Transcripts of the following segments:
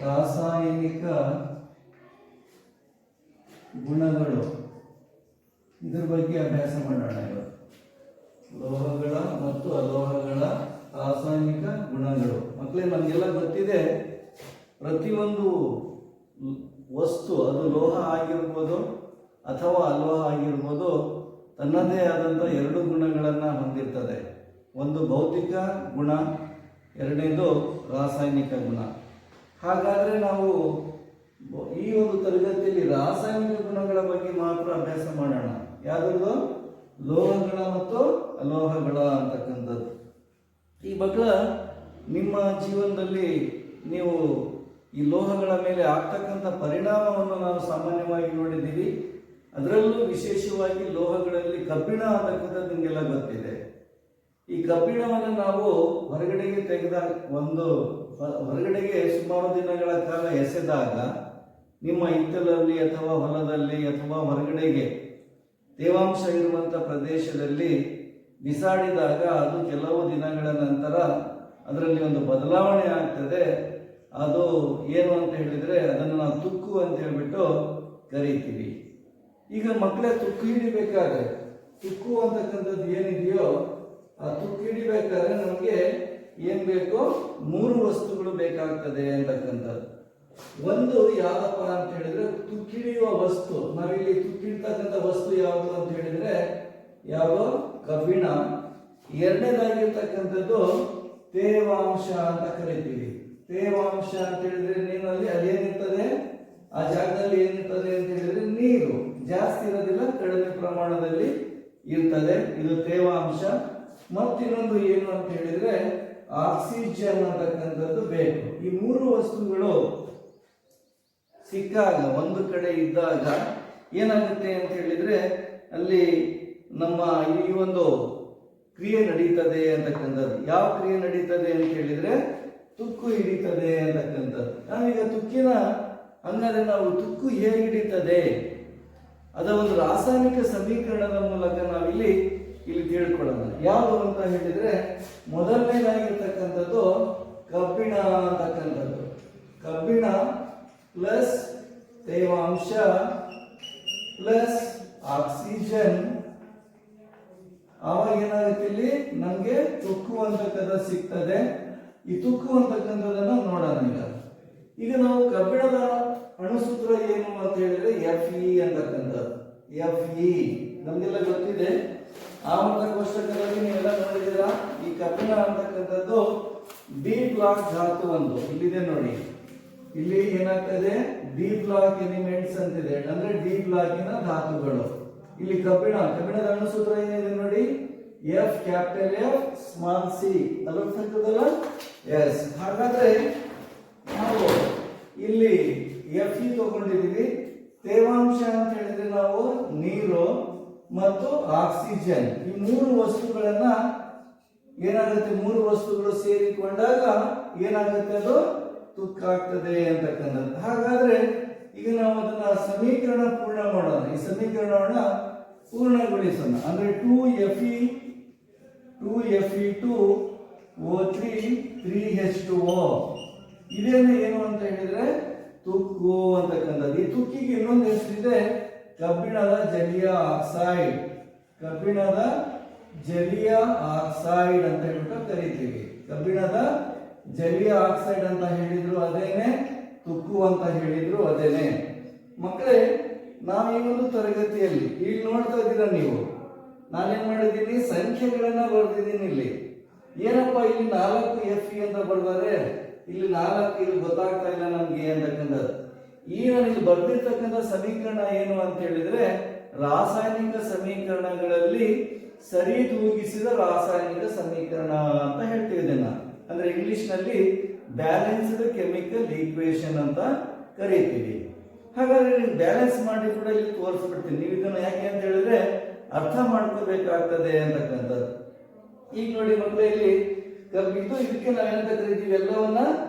ರಾಸಾಯನಿಕ ಗುಣಗಳು, ಇದ್ರ ಬಗ್ಗೆ ಅಭ್ಯಾಸ ಮಾಡೋಣ ಇವತ್ತು. ಲೋಹಗಳ ಮತ್ತು ಅಲೋಹಗಳ ರಾಸಾಯನಿಕ ಗುಣಗಳು. ಮಕ್ಕಳೇ, ನಮಗೆಲ್ಲ ಗೊತ್ತಿದೆ, ಪ್ರತಿಯೊಂದು ವಸ್ತು, ಅದು ಲೋಹ ಆಗಿರ್ಬೋದು ಅಥವಾ ಅಲೋಹ ಆಗಿರ್ಬೋದು, ತನ್ನದೇ ಆದಂಥ ಎರಡು ಗುಣಗಳನ್ನು ಹೊಂದಿರ್ತದೆ. ಒಂದು ಭೌತಿಕ ಗುಣ, ಎರಡನೇದು ರಾಸಾಯನಿಕ ಗುಣ. ಹಾಗಾದರೆ ನಾವು ಈ ಒಂದು ತರಗತಿಯಲ್ಲಿ ರಾಸಾಯನಿಕ ಗುಣಗಳ ಬಗ್ಗೆ ಮಾತ್ರ ಅಭ್ಯಾಸ ಮಾಡೋಣ. ಯಾವುದೋ ಲೋಹಗಳ ಮತ್ತು ಅಲೋಹಗಳ ಅಂತಕ್ಕಂಥದ್ದು. ಈ ಮಕ್ಕಳ, ನಿಮ್ಮ ಜೀವನದಲ್ಲಿ ನೀವು ಈ ಲೋಹಗಳ ಮೇಲೆ ಆಗ್ತಕ್ಕಂಥ ಪರಿಣಾಮವನ್ನು ನಾವು ಸಾಮಾನ್ಯವಾಗಿ ನೋಡಿದ್ದೀವಿ. ಅದರಲ್ಲೂ ವಿಶೇಷವಾಗಿ ಲೋಹಗಳಲ್ಲಿ ಕಬ್ಬಿಣ ಅಂತಕ್ಕಂಥದ್ದು ನಿಮಗೆಲ್ಲ ಗೊತ್ತಿದೆ. ಈ ಕಬ್ಬಿಣವನ್ನು ನಾವು ಹೊರಗಡೆಗೆ ತೆಗೆದಾಗ, ಹೊರಗಡೆಗೆ ಸುಮಾರು ದಿನಗಳ ಕಾಲ ಎಸೆದಾಗ, ನಿಮ್ಮ ಹಿತ್ತಲಲ್ಲಿ ಅಥವಾ ಹೊಲದಲ್ಲಿ ಅಥವಾ ಹೊರಗಡೆಗೆ ತೇವಾಂಶ ಇರುವಂಥ ಪ್ರದೇಶದಲ್ಲಿ ಬಿಸಾಡಿದಾಗ ಅದು ಕೆಲವು ದಿನಗಳ ನಂತರ ಅದರಲ್ಲಿ ಒಂದು ಬದಲಾವಣೆ ಆಗ್ತದೆ. ಅದು ಏನು ಅಂತ ಹೇಳಿದರೆ, ಅದನ್ನು ನಾವು ತುಕ್ಕು ಅಂತ ಹೇಳ್ಬಿಟ್ಟು ಕರಿತೀವಿ. ಈಗ ಮಕ್ಕಳೇ, ತುಕ್ಕು ಹಿಡಿಬೇಕಾದ್ರೆ, ತುಕ್ಕು ಅಂತಕ್ಕಂಥದ್ದು ಏನಿದೆಯೋ ಆ ತುಕ್ಕು ಹಿಡಿಬೇಕಾದ್ರೆ ನಮಗೆ ಏನು ಬೇಕು? 3 ವಸ್ತುಗಳು ಬೇಕಾಗ್ತದೆ ಅಂತಕ್ಕಂಥದ್ದು. ಒಂದು ಯಾವುದಪ್ಪ ಅಂತ ಹೇಳಿದ್ರೆ, ತುಕ್ಕಿಡಿಯುವ ವಸ್ತು. ನಾವಿಲ್ಲಿ ತುಕ್ಕಿಡ್ತಕ್ಕಂಥ ವಸ್ತು ಯಾವುದು ಅಂತ ಹೇಳಿದ್ರೆ ಯಾವ? ಕಬ್ಬಿಣ. ಎರಡನೇದಾಗಿರ್ತಕ್ಕಂಥದ್ದು ತೇವಾಂಶ ಅಂತ ಕರಿತೀವಿ. ತೇವಾಂಶ ಅಂತ ಹೇಳಿದ್ರೆ ನೀರಲ್ಲಿ ಅದೇನಿರ್ತದೆ, ಆ ಜಾಗದಲ್ಲಿ ಏನಿರ್ತದೆ ಅಂತ ಹೇಳಿದ್ರೆ ನೀರು ಜಾಸ್ತಿ ಇರೋದಿಲ್ಲ, ಕಡಿಮೆ ಪ್ರಮಾಣದಲ್ಲಿ ಇರ್ತದೆ. ಇದು ತೇವಾಂಶ. ಮತ್ತಿನ್ನೊಂದು ಏನು ಅಂತ ಹೇಳಿದ್ರೆ ಆಕ್ಸಿಜನ್ ಅಂತಕ್ಕಂಥದ್ದು ಬೇಕು. ಈ 3 ವಸ್ತುಗಳು ಸಿಕ್ಕಾಗ, ಒಂದು ಕಡೆ ಇದ್ದಾಗ ಏನಾಗುತ್ತೆ ಅಂತ ಹೇಳಿದ್ರೆ ಅಲ್ಲಿ ನಮ್ಮ ಈ ಒಂದು ಕ್ರಿಯೆ ನಡೀತದೆ ಅಂತಕ್ಕಂಥದ್ದು. ಯಾವ ಕ್ರಿಯೆ ನಡೀತದೆ ಅಂತ ಹೇಳಿದ್ರೆ ತುಕ್ಕು ಹಿಡಿತದೆ ಅಂತಕ್ಕಂಥದ್ದು. ನಾವೀಗ ತುಕ್ಕಿನ ಹಂಗಾದ್ರೆ ನಾವು ತುಕ್ಕು ಹೇಗೆ ಹಿಡಿತದೆ, ಅದರ ಒಂದು ರಾಸಾಯನಿಕ ಸಮೀಕರಣದ ಮೂಲಕ ನಾವಿಲ್ಲಿ ತಿಳ್ಕೊಳ್ಳೋಣ. ಯಾವುದು ಅಂತ ಹೇಳಿದ್ರೆ, ಮೊದಲನೇದಾಗಿರ್ತಕ್ಕಂಥದ್ದು ಕಬ್ಬಿಣ ಅಂತಕ್ಕಂಥದ್ದು. ಕಬ್ಬಿಣ ಪ್ಲಸ್ ತೇವಾಂಶ ಪ್ಲಸ್ ಆಕ್ಸಿಜನ್, ಆವಾಗ ಏನಾಗುತ್ತೆ, ಇಲ್ಲಿ ನಮಗೆ ತುಕ್ಕು ಅಂತಕ್ಕಂಥ ಸಿಗ್ತದೆ. ಈ ತುಕ್ಕು ಅಂತಕ್ಕಂಥದ್ದನ್ನು ನೋಡೋಣ. ಈಗ ನಾವು ಕಬ್ಬಿಣದ ಅಣುಸೂತ್ರ ಏನು ಅಂತ ಹೇಳಿದ್ರೆ Fe ಅಂತಕ್ಕಂಥದ್ದು. Fe ನಮಗೆಲ್ಲ ಗೊತ್ತಿದೆ. ಆಮಂತ್ರ ಕೋಷ್ಟಕದಲ್ಲಿ ನೀವೆಲ್ಲ ನೋಡಿದ್ದೀರಾ. ಈ ಕಬ್ಬಿಣ ಅಂತಕ್ಕಂಥದ್ದು ಡಿ ಬ್ಲಾಕ್ ಧಾತು ಒಂದು ಇಲ್ಲಿದೆ ನೋಡಿ. ಇಲ್ಲಿ ಏನಾಗ್ತದೆ, ಡಿ ಬ್ಲಾಕ್ ಎಲಿಮೆಂಟ್ಸ್ ಅಂತಿದೆ, ಅಂದ್ರೆ ಡಿ ಬ್ಲಾಕಿನ ಧಾತುಗಳು. ಇಲ್ಲಿ ಕಬ್ಬಿಣದ ಅಣುಸೂತ್ರ ಏನಿದೆ ನೋಡಿ, F capital F small C. ಅಲ್ಲ? ಎಸ್. ಹಾಗಾದ್ರೆ ನಾವು ಇಲ್ಲಿ Fe ತಗೊಂಡಿದ್ದೀವಿ. ತೇವಾಂಶ ಅಂತ ಹೇಳಿದ್ರೆ ನಾವು ನೀರು ಮತ್ತು ಆಕ್ಸಿಜನ್, ಈ 3 ವಸ್ತುಗಳನ್ನ ಏನಾಗುತ್ತೆ, 3 ವಸ್ತುಗಳು ಸೇರಿಕೊಂಡಾಗ ಏನಾಗುತ್ತೆ, ಅದು ತುಕ್ಕಾಗ್ತದೆ ಅಂತಕ್ಕಂಥದ್ದು. ಹಾಗಾದ್ರೆ ಈಗ ನಾವು ಅದನ್ನ ಸಮೀಕರಣ ಪೂರ್ಣ ಮಾಡೋಣ. ಈ ಸಮೀಕರಣವನ್ನ ಪೂರ್ಣಗೊಳಿಸೋಣ. ಅಂದ್ರೆ 2Fe2O3 3H2O. ಇದೇನು ಏನು ಅಂತ ಹೇಳಿದ್ರೆ ತುಕ್ಕು ಅಂತಕ್ಕಂಥದ್ದು. ಈ ತುಕ್ಕಿಗೆ ಇನ್ನೊಂದು ಹೆಸರಿದೆ, ಕಬ್ಬಿಣದ ಜಲೀಯ ಆಕ್ಸೈಡ್. ಕಬ್ಬಿಣದ ಜಲೀಯ ಆಕ್ಸೈಡ್ ಅಂತ ಹೇಳ್ಬಿಟ್ಟು ಕರಿತೀವಿ. ಕಬ್ಬಿಣದ ಜಲೀಯ ಆಕ್ಸೈಡ್ ಅಂತ ಹೇಳಿದ್ರು ಅದೇನೆ, ತುಕ್ಕು ಅಂತ ಹೇಳಿದ್ರು ಅದೇನೆ. ಮಕ್ಕಳೇ, ನಾವು ಈ ಒಂದು ತರಗತಿಯಲ್ಲಿ ಈಗ ನೋಡ್ತಾ ಇದ್ದೀರಾ ನೀವು, ನಾನೇನ್ ಮಾಡಿದ್ದೀನಿ, ಸಂಖ್ಯೆಗಳನ್ನ ಬರ್ದಿದ್ದೀನಿ. ಇಲ್ಲಿ ಏನಪ್ಪ, ಇಲ್ಲಿ 4 Fe ಅಂತ ಬರ್ದಾರೆ, ಇಲ್ಲಿ 4 ಇಲ್ಲಿ ಗೊತ್ತಾಗ್ತಾ ಇಲ್ಲ ನಮ್ಗೆ ಅಂತಕ್ಕಂಥದ್ದು. ಈ ನಾನು ಇಲ್ಲಿ ಬರ್ದಿರ್ತಕ್ಕಂಥ ಸಮೀಕರಣ ಏನು ಅಂತ ಹೇಳಿದ್ರೆ ರಾಸಾಯನಿಕ ಸಮೀಕರಣಗಳಲ್ಲಿ ಸರಿದೂಗಿಸಿದ ರಾಸಾಯನಿಕ ಸಮೀಕರಣ ಅಂತ ಹೇಳ್ತೀವಿ ಇದನ್ನ. ಅಂದ್ರೆ ಇಂಗ್ಲಿಷ್ ನಲ್ಲಿ ಬ್ಯಾಲೆನ್ಸ್ಡ್ ಕೆಮಿಕಲ್ ಈಕ್ವೇಶನ್ ಅಂತ ಕರೀತೀವಿ. ಹಾಗಾದ್ರೆ ಬ್ಯಾಲೆನ್ಸ್ ಮಾಡಿ ಕೂಡ ಇಲ್ಲಿ ತೋರಿಸ್ಬಿಡ್ತೀನಿ. ನೀವು ಇದನ್ನು ಯಾಕೆ ಅಂತ ಹೇಳಿದ್ರೆ ಅರ್ಥ ಮಾಡ್ಕೋಬೇಕಾಗ್ತದೆ ಅಂತಕ್ಕಂಥದ್ದು. ಈಗ ನೋಡಿ ಮಕ್ಕಳೇ, ಇಲ್ಲಿ ಇದಕ್ಕೆ ನಾವೇನಂತ ಕರಿತೀವಿ, ಎಲ್ಲವನ್ನ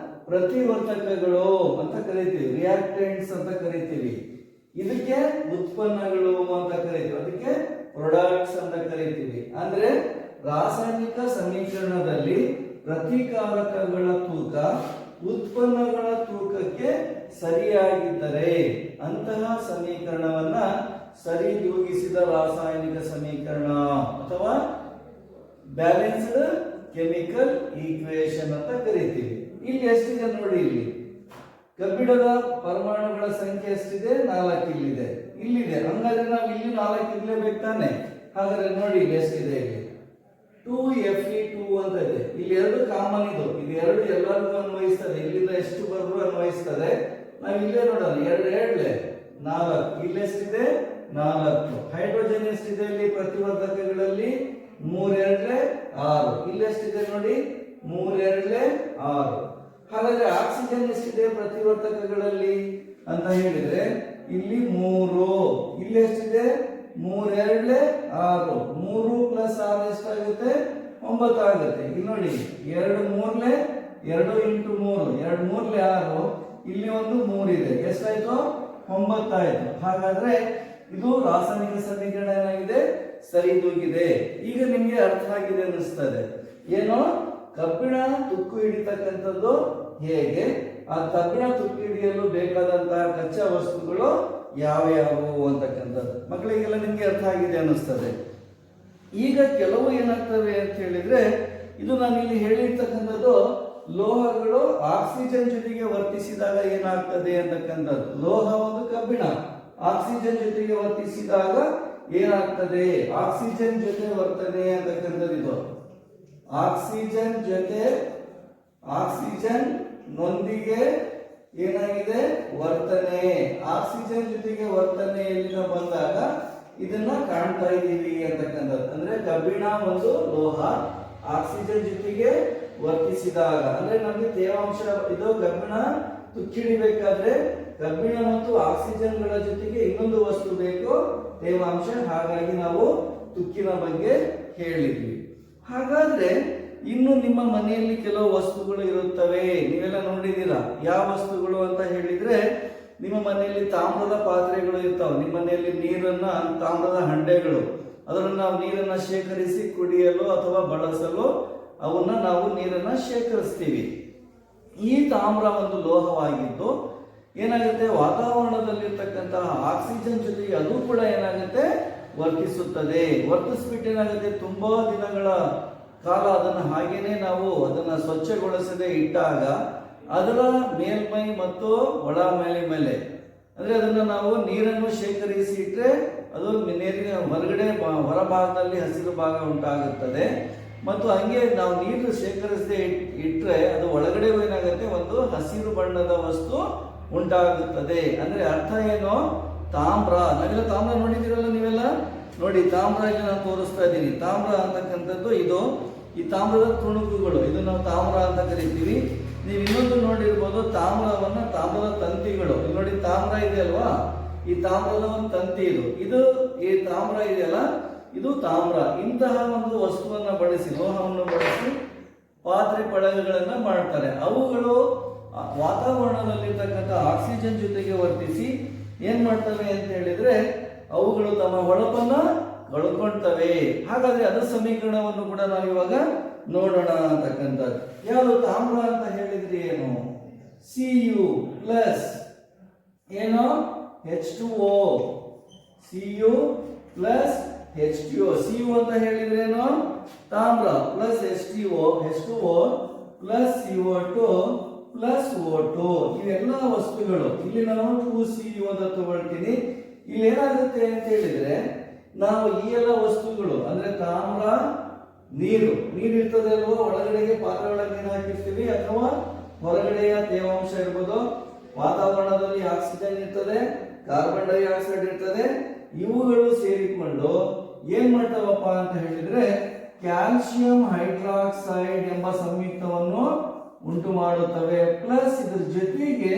ಪ್ರತಿವರ್ತಕಗಳು ಅಂತ ಕರಿತೀವಿ, ರಿಯಾಕ್ಟೆಂಟ್ಸ್ ಅಂತ ಕರಿತೀವಿ. ಇದಕ್ಕೆ ಉತ್ಪನ್ನಗಳು ಅಂತ ಕರಿತೀವಿ, ಅದಕ್ಕೆ ಪ್ರೊಡಕ್ಟ್ಸ್ ಅಂತ ಕರಿತೀವಿ. ಅಂದ್ರೆ ರಾಸಾಯನಿಕ ಸಮೀಕರಣದಲ್ಲಿ ಪ್ರತಿಕಾರಕಗಳ ತೂಕ ಉತ್ಪನ್ನಗಳ ತೂಕಕ್ಕೆ ಸರಿಯಾಗಿದ್ದರೆ ಅಂತಹ ಸಮೀಕರಣವನ್ನ ಸರಿದೂಗಿಸಿದ ರಾಸಾಯನಿಕ ಸಮೀಕರಣ ಅಥವಾ ಬ್ಯಾಲೆನ್ಸ್ಡ್ ಕೆಮಿಕಲ್ ಈಕ್ವೇಶನ್ ಅಂತ ಕರಿತೀವಿ. ಇಲ್ಲಿ ಎಷ್ಟಿದೆ ನೋಡಿ, ಇಲ್ಲಿ ಕಬ್ಬಿಣದ ಪರಮಾಣುಗಳ ಸಂಖ್ಯೆ ಎಷ್ಟಿದೆ? 4 ಇಲ್ಲಿದೆ, ಇಲ್ಲಿದೆ. ಹಂಗಾದ್ರೆ ನಾವು ಇಲ್ಲಿ 4 ಇರ್ಲೇಬೇಕು ತಾನೆ. ಹಾಗಾದ್ರೆ ನೋಡಿ ಇಲ್ಲಿ ಎಷ್ಟಿದೆ? ಇಲ್ಲಿ 2Fe2 ಅಂತ ಇದೆ. ಇಲ್ಲಿ 2 ಕಾಮನ್ ಇದು ಎರಡು ಎಲ್ಲರಿಗೂ ಅನ್ವಯಿಸ್ತದೆ. ಇಲ್ಲಿಂದ ಎಷ್ಟು ಬರೋದು ಅನ್ವಯಿಸ್ತದೆ. ನಾವು ಇಲ್ಲೇ ನೋಡೋಣ, 2 2 4, ಇಲ್ಲಿ ಎಷ್ಟಿದೆ? 4. ಹೈಡ್ರೋಜನ್ ಎಷ್ಟಿದೆ ಇಲ್ಲಿ ಪ್ರತಿವರ್ಧಕಗಳಲ್ಲಿ? 3 2 6. ಇಲ್ಲಿ ಎಷ್ಟಿದೆ ನೋಡಿ? 3 2 6. ಹಾಗಾದ್ರೆ ಆಕ್ಸಿಜನ್ ಎಷ್ಟಿದೆ ಪ್ರತಿವರ್ತಕಗಳಲ್ಲಿ ಅಂತ ಹೇಳಿದ್ರೆ ಇಲ್ಲಿ 3. ಇಲ್ಲಿ ಎಷ್ಟಿದೆ? 3 2 6. 3 + 6 ಎಷ್ಟಾಗುತ್ತೆ? 9 ಆಗುತ್ತೆ. ಇಲ್ಲಿ ನೋಡಿ 2 3 2 × 3 2 3 6. ಇಲ್ಲಿ ಒಂದು 3 ಇದೆ. ಎಷ್ಟಾಯ್ತು? 9 ಆಯ್ತು. ಹಾಗಾದ್ರೆ ಇದು ರಾಸಾಯನಿಕ ಸಮೀಕರಣ ಏನಾಗಿದೆ? ಸರಿದೂಗಿದೆ. ಈಗ ನಿಮ್ಗೆ ಅರ್ಥ ಆಗಿದೆ ಅನಿಸ್ತದೆ. ಏನೋ ಕಬ್ಬಿಣ ತುಕ್ಕು ಹಿಡಿತಕ್ಕಂಥದ್ದು ಹೇಗೆ, ಆ ಕಬ್ಬಿಣ ತುಕ್ಕು ಹಿಡಿಯಲು ಬೇಕಾದಂತಹ ಕಚ್ಚಾ ವಸ್ತುಗಳು ಯಾವ್ಯಾವು ಅಂತಕ್ಕಂಥದ್ದು ಮಕ್ಕಳಿಗೆಲ್ಲ ನಿಮ್ಗೆ ಅರ್ಥ ಆಗಿದೆ ಅನ್ನಿಸ್ತದೆ. ಈಗ ಕೆಲವು ಏನಾಗ್ತವೆ ಅಂತ ಹೇಳಿದ್ರೆ, ಇದು ನಾನು ಇಲ್ಲಿ ಹೇಳಿರ್ತಕ್ಕಂಥದ್ದು ಲೋಹಗಳು ಆಕ್ಸಿಜನ್ ಜೊತೆಗೆ ವರ್ತಿಸಿದಾಗ ಏನಾಗ್ತದೆ ಅಂತಕ್ಕಂಥದ್ದು. ಲೋಹ ಒಂದು ಕಬ್ಬಿಣ ಆಕ್ಸಿಜನ್ ಜೊತೆಗೆ ವರ್ತಿಸಿದಾಗ ಏನಾಗ್ತದೆ? ಆಕ್ಸಿಜನ್ ಜೊತೆ ವರ್ತನೆ ಅಂತಕ್ಕಂಥದ್ದು ಇದು. ಆಕ್ಸಿಜನ್ ನೊಂದಿಗೆ ಏನಾಗಿದೆ? ವರ್ತನೆ. ಆಕ್ಸಿಜನ್ ಜೊತೆಗೆ ವರ್ತನೆಯಲ್ಲಿ ಬಂದಾಗ ಇದನ್ನ ಕಾಣ್ತಾ ಇದ್ದೀವಿ ಅಂತಕ್ಕಂಥದ್ದು. ಅಂದ್ರೆ ಕಬ್ಬಿಣ ಒಂದು ಲೋಹ ಆಕ್ಸಿಜನ್ ಜೊತೆಗೆ ವರ್ತಿಸಿದಾಗ ಅಂದ್ರೆ ನಮಗೆ ತೇವಾಂಶ, ಇದು ಕಬ್ಬಿಣ ತುಕ್ಕಿಡಿಬೇಕಾದ್ರೆ ಕಬ್ಬಿಣ ಮತ್ತು ಆಕ್ಸಿಜನ್ಗಳ ಜೊತೆಗೆ ಇನ್ನೊಂದು ವಸ್ತು ಬೇಕು, ತೇವಾಂಶ. ಹಾಗಾಗಿ ನಾವು ತುಕ್ಕಿನ ಬಗ್ಗೆ ಹೇಳಿದ್ವಿ. ಹಾಗಾದ್ರೆ ಇನ್ನು ನಿಮ್ಮ ಮನೆಯಲ್ಲಿ ಕೆಲವು ವಸ್ತುಗಳು ಇರುತ್ತವೆ, ನೀವೆಲ್ಲ ನೋಡಿದ್ದೀರಾ. ಯಾವ ವಸ್ತುಗಳು ಅಂತ ಹೇಳಿದ್ರೆ, ನಿಮ್ಮ ಮನೆಯಲ್ಲಿ ತಾಮ್ರದ ಪಾತ್ರೆಗಳು ಇರ್ತಾವೆ. ನಿಮ್ಮ ಮನೆಯಲ್ಲಿ ನೀರನ್ನ, ತಾಮ್ರದ ಹಂಡೆಗಳು, ಅದನ್ನು ನಾವು ನೀರನ್ನ ಶೇಖರಿಸಿ ಕುಡಿಯಲು ಅಥವಾ ಬಳಸಲು ಅವನ್ನ ನಾವು ನೀರನ್ನ ಶೇಖರಿಸ್ತೀವಿ. ಈ ತಾಮ್ರ ಒಂದು ಲೋಹವಾಗಿದ್ದು ಏನಾಗುತ್ತೆ? ವಾತಾವರಣದಲ್ಲಿರ್ತಕ್ಕಂತಹ ಆಕ್ಸಿಜನ್ ಜೊತೆಗೆ ಅದು ಕೂಡ ಏನಾಗುತ್ತೆ? ವರ್ತಿಸುತ್ತದೆ. ವರ್ತಿಸ್ಬಿಟ್ಟು ಏನಾಗುತ್ತೆ? ತುಂಬಾ ದಿನಗಳ ಕಾಲ ಅದನ್ನು ಹಾಗೇನೆ ನಾವು ಅದನ್ನು ಸ್ವಚ್ಛಗೊಳಿಸದೆ ಇಟ್ಟಾಗ ಅದರ ಮೇಲ್ಮೈ ಮತ್ತು ಒಳ ಮೇಲೆ ಅಂದ್ರೆ ಅದನ್ನು ನಾವು ನೀರನ್ನು ಶೇಖರಿಸಿ ಇಟ್ಟರೆ ಅದು ನೀರಿನ ಹೊರಗಡೆ ಹೊರಭಾಗದಲ್ಲಿ ಹಸಿರು ಭಾಗ ಉಂಟಾಗುತ್ತದೆ. ಮತ್ತು ಹಂಗೆ ನಾವು ನೀರು ಶೇಖರಿಸದೆ ಇಟ್ಟರೆ ಅದು ಒಳಗಡೆ ಏನಾಗುತ್ತೆ? ಒಂದು ಹಸಿರು ಬಣ್ಣದ ವಸ್ತು ಉಂಟಾಗುತ್ತದೆ. ಅಂದ್ರೆ ಅರ್ಥ ಏನು? ತಾಮ್ರ, ನಾವೆಲ್ಲ ತಾಮ್ರ ನೋಡಿದಿರಲ್ಲ ನೀವೆಲ್ಲ ನೋಡಿ. ತಾಮ್ರ ಇಲ್ಲಿ ನಾನು ತೋರಿಸ್ತಾ ಇದ್ದೀನಿ. ತಾಮ್ರ ಅಂತಕ್ಕಂಥದ್ದು ಇದು. ಈ ತಾಮ್ರದ ತುಣುಕುಗಳು, ಇದು ನಾವು ತಾಮ್ರ ಅಂತ ಕರಿತೀವಿ. ನೀವು ಇನ್ನೊಂದು ನೋಡಿರ್ಬೋದು, ತಾಮ್ರವನ್ನ ತಾಮ್ರದ ತಂತಿಗಳು. ಇಲ್ಲಿ ನೋಡಿ ತಾಮ್ರ ಇದೆ ಅಲ್ವಾ, ಈ ತಾಮ್ರದ ಒಂದು ತಂತಿ ಇದು ಈ ತಾಮ್ರ ಇದೆಯಲ್ಲ, ಇದು ತಾಮ್ರ. ಇಂತಹ ಒಂದು ವಸ್ತುವನ್ನ ಬಳಸಿ, ಲೋಹವನ್ನು ಬಳಸಿ ಪಾತ್ರೆ ಪಳಗಗಳನ್ನ ಮಾಡ್ತಾರೆ. ಅವುಗಳು ವಾತಾವರಣದಲ್ಲಿರ್ತಕ್ಕಂಥ ಆಕ್ಸಿಜನ್ ಜೊತೆಗೆ ವರ್ತಿಸಿ ಏನ್ ಮಾಡ್ತವೆ ಅಂತ ಹೇಳಿದ್ರೆ, ಅವುಗಳು ತಮ್ಮ ಹೊಳಪನ್ನ ಕಳ್ಕೊಳ್ತವೆ. ಹಾಗಾದ್ರೆ ಅದರ ಸಮೀಕರಣವನ್ನು ಕೂಡ ನಾವು ಇವಾಗ ನೋಡೋಣ ಅಂತಕ್ಕಂಥದ್ದು. ಯಾವುದು ತಾಮ್ರ ಅಂತ ಹೇಳಿದ್ರಿ? ಏನು? Cu ಪ್ಲಸ್ ಏನು? H2O. Cu plus H2O. Cu ಅಂತ ಹೇಳಿದ್ರೇನು? ತಾಮ್ರ plus H2O plus CO2 plus O2. ಇವೆಲ್ಲ ವಸ್ತುಗಳು. ಇಲ್ಲಿ ನಾವು 2Cu ಅಂತ ತಗೊಳ್ತೀನಿ. ಇಲ್ಲಿ ಏನಾಗುತ್ತೆ ಅಂತ ಹೇಳಿದ್ರೆ, ನಾವು ಈ ಎಲ್ಲ ವಸ್ತುಗಳು ಅಂದ್ರೆ ತಾಮ್ರ, ನೀರು ಇರ್ತದೆ ಅಲ್ವಾ, ಒಳಗಡೆಗೆ ಪಾತ್ರೆ ಒಳಗೆ ನೀರು ಹಾಕಿರ್ತೀವಿ, ಅಥವಾ ಹೊರಗಡೆಯ ತೇವಾಂಶ ಇರ್ಬೋದು, ವಾತಾವರಣದಲ್ಲಿ ಆಕ್ಸಿಜನ್ ಇರ್ತದೆ, ಕಾರ್ಬನ್ ಡೈಆಕ್ಸೈಡ್ ಇರ್ತದೆ. ಇವುಗಳು ಸೇರಿಕೊಂಡು ಏನ್ ಮಾಡ್ತಾವಪ್ಪ ಅಂತ ಹೇಳಿದ್ರೆ ಕ್ಯಾಲ್ಸಿಯಂ ಹೈಡ್ರಾಕ್ಸೈಡ್ ಎಂಬ ಸಂಯುಕ್ತವನ್ನು ಉಂಟು ಮಾಡುತ್ತವೆ. ಪ್ಲಸ್ ಇದ್ರ ಜೊತೆಗೆ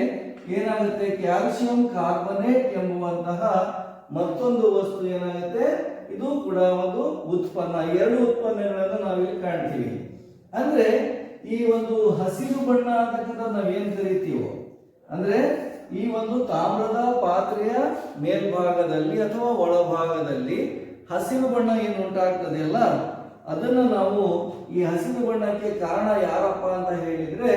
ಏನಾಗುತ್ತೆ? ಕ್ಯಾಲ್ಸಿಯಂ ಕಾರ್ಬನೇಟ್ ಎಂಬುವಂತಹ ಮತ್ತೊಂದು ವಸ್ತು ಏನಾಗುತ್ತೆ? ಇದು ಕೂಡ ಒಂದು ಉತ್ಪನ್ನ. ಎರಡು ಉತ್ಪನ್ನಗಳನ್ನು ನಾವಿಲ್ಲಿ ಕಾಣ್ತೀವಿ. ಅಂದ್ರೆ ಈ ಒಂದು ಹಸಿರು ಬಣ್ಣ ಅಂತಕ್ಕಂಥ ನಾವೇನ್ ಕರಿತೀವೋ, ಅಂದ್ರೆ ಈ ಒಂದು ತಾಮ್ರದ ಪಾತ್ರೆಯ ಮೇಲ್ಭಾಗದಲ್ಲಿ ಅಥವಾ ಒಳಭಾಗದಲ್ಲಿ ಹಸಿರು ಬಣ್ಣ ಏನು ಉಂಟಾಗ್ತದೆಯಲ್ಲ, ಅದನ್ನ ನಾವು ಈ ಹಸಿರು ಬಣ್ಣಕ್ಕೆ ಕಾರಣ ಯಾರಪ್ಪ ಅಂತ ಹೇಳಿದ್ರೆ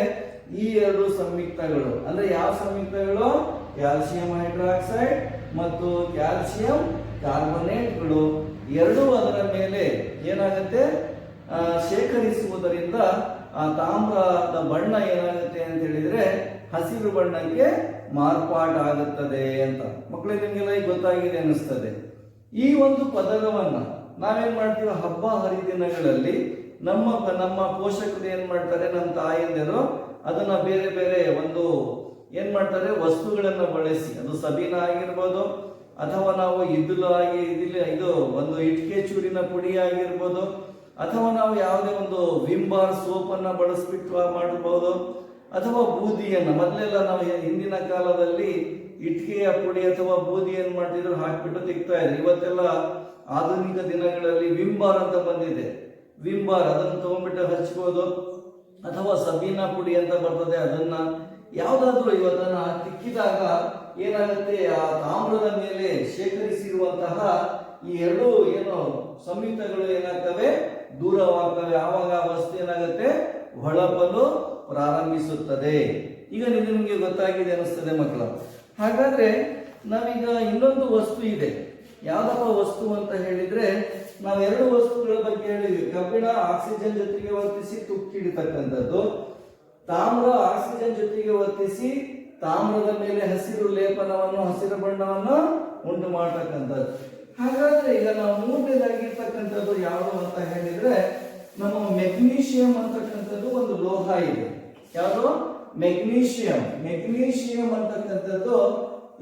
ಈ ಎರಡು ಸಂಯುಕ್ತಗಳು ಅಂದ್ರೆ ಯಾವ ಸಂಯುಕ್ತಗಳು? ಕ್ಯಾಲ್ಸಿಯಂ ಹೈಡ್ರಾಕ್ಸೈಡ್ ಮತ್ತು ಕ್ಯಾಲ್ಸಿಯಂ ಕಾರ್ಬೊನೇಟ್ಗಳು ಎರಡೂ ಅದರ ಮೇಲೆ ಏನಾಗುತ್ತೆ, ಶೇಖರಿಸುವುದರಿಂದ ಆ ತಾಮ್ರದ ಬಣ್ಣ ಏನಾಗುತ್ತೆ ಅಂತ ಹೇಳಿದ್ರೆ ಹಸಿರು ಬಣ್ಣಕ್ಕೆ ಮಾರ್ಪಾಟಾಗುತ್ತದೆ ಅಂತ. ಮಕ್ಕಳಿಗೆ ನಿಮಗೆಲ್ಲ ಈಗ ಗೊತ್ತಾಗಿದೆ ಅನಿಸ್ತದೆ. ಈ ಒಂದು ಪದರವನ್ನ ನಾವೇನ್ ಮಾಡ್ತೀವಿ, ಹಬ್ಬ ಹರಿದಿನಗಳಲ್ಲಿ ನಮ್ಮ ಪೋಷಕರು ಏನ್ ಮಾಡ್ತಾರೆ, ನಮ್ಮ ತಾಯಂದಿರು ಅದನ್ನ ಬೇರೆ ಬೇರೆ ಒಂದು ಏನ್ ಮಾಡ್ತಾರೆ, ವಸ್ತುಗಳನ್ನ ಬಳಸಿ, ಅದು ಸಬೀನ ಆಗಿರ್ಬೋದು ಅಥವಾ ನಾವು ಇದು ಒಂದು ಇಟ್ಕೆ ಚೂರಿನ ಪುಡಿ ಆಗಿರ್ಬೋದು, ಅಥವಾ ನಾವು ಯಾವುದೇ ಒಂದು ವಿಮ್ ಬಾರ್ ಸೋಪ್ ಅನ್ನ ಬಳಸ್ಬಿಟ್ಟು ಮಾಡಬಹುದು, ಅಥವಾ ಬೂದಿಯನ್ನ ಮೊದಲೆಲ್ಲ ನಾವು ಹಿಂದಿನ ಕಾಲದಲ್ಲಿ ಇಟ್ಕೆಯ ಪುಡಿ ಅಥವಾ ಬೂದಿ ಏನ್ ಮಾಡ್ತಿದ್ರು, ಹಾಕ್ಬಿಟ್ಟು ತೆಗ್ತಾ ಇದ್ರು. ಇವತ್ತೆಲ್ಲ ಆಧುನಿಕ ದಿನಗಳಲ್ಲಿ ವಿಮ್ ಬಾರ್ ಅಂತ ಬಂದಿದೆ. ವಿಮ್ ಬಾರ್ ಅದನ್ನು ತಗೊಂಡ್ಬಿಟ್ಟು ಹಚ್ಬೋದು, ಅಥವಾ ಸಬೀನಾ ಪುಡಿ ಅಂತ ಬರ್ತದೆ, ಅದನ್ನ ಯಾವ್ದಾದ್ರು ಇವತ್ತನ್ನ ತಿಕ್ಕಿದಾಗ ಏನಾಗುತ್ತೆ, ಆ ತಾಮ್ರದ ಮೇಲೆ ಶೇಖರಿಸಿರುವಂತಹ ಈ ಎರಡು ಏನು ಸಂಯುಕ್ತಗಳು ಏನಾಗ್ತವೆ, ದೂರವಾಗ್ತವೆ. ಆವಾಗ ಆ ವಸ್ತು ಏನಾಗುತ್ತೆ, ಹೊಳಪಲು ಪ್ರಾರಂಭಿಸುತ್ತದೆ. ಈಗ ನಿಮಗೆ ಗೊತ್ತಾಗಿದೆ ಅನಿಸ್ತದೆ ಮಕ್ಕಳು. ಹಾಗಾದ್ರೆ ನಾವೀಗ ಇನ್ನೊಂದು ವಸ್ತು ಇದೆ. ಯಾವ್ದಪ್ಪ ವಸ್ತು ಅಂತ ಹೇಳಿದ್ರೆ, ನಾವು ಎರಡು ವಸ್ತುಗಳ ಬಗ್ಗೆ ಹೇಳಿದ್ವಿ. ಕಬ್ಬಿಣ ಆಕ್ಸಿಜನ್ ಜೊತೆಗೆ ವರ್ತಿಸಿ ತುಕ್ಕಿಡಿತಕ್ಕಂಥದ್ದು, ತಾಮ್ರ ಆಕ್ಸಿಜನ್ ಜೊತೆಗೆ ವರ್ತಿಸಿ ತಾಮ್ರದ ಮೇಲೆ ಹಸಿರು ಲೇಪನವನ್ನು, ಹಸಿರು ಬಣ್ಣವನ್ನು ಉಂಟು ಮಾಡತಕ್ಕಂಥದ್ದು. ಹಾಗಾದ್ರೆ ಈಗ ನಾವು ಮೂರನೇದಾಗಿರ್ತಕ್ಕಂಥದ್ದು ಯಾವುದು ಅಂತ ಹೇಳಿದ್ರೆ, ನಮ್ಮ ಮೆಗ್ನೀಷಿಯಂ ಅಂತಕ್ಕಂಥದ್ದು ಒಂದು ಲೋಹ ಇದೆ. ಯಾವುದು? ಮೆಗ್ನೀಷಿಯಂ ಅಂತಕ್ಕಂಥದ್ದು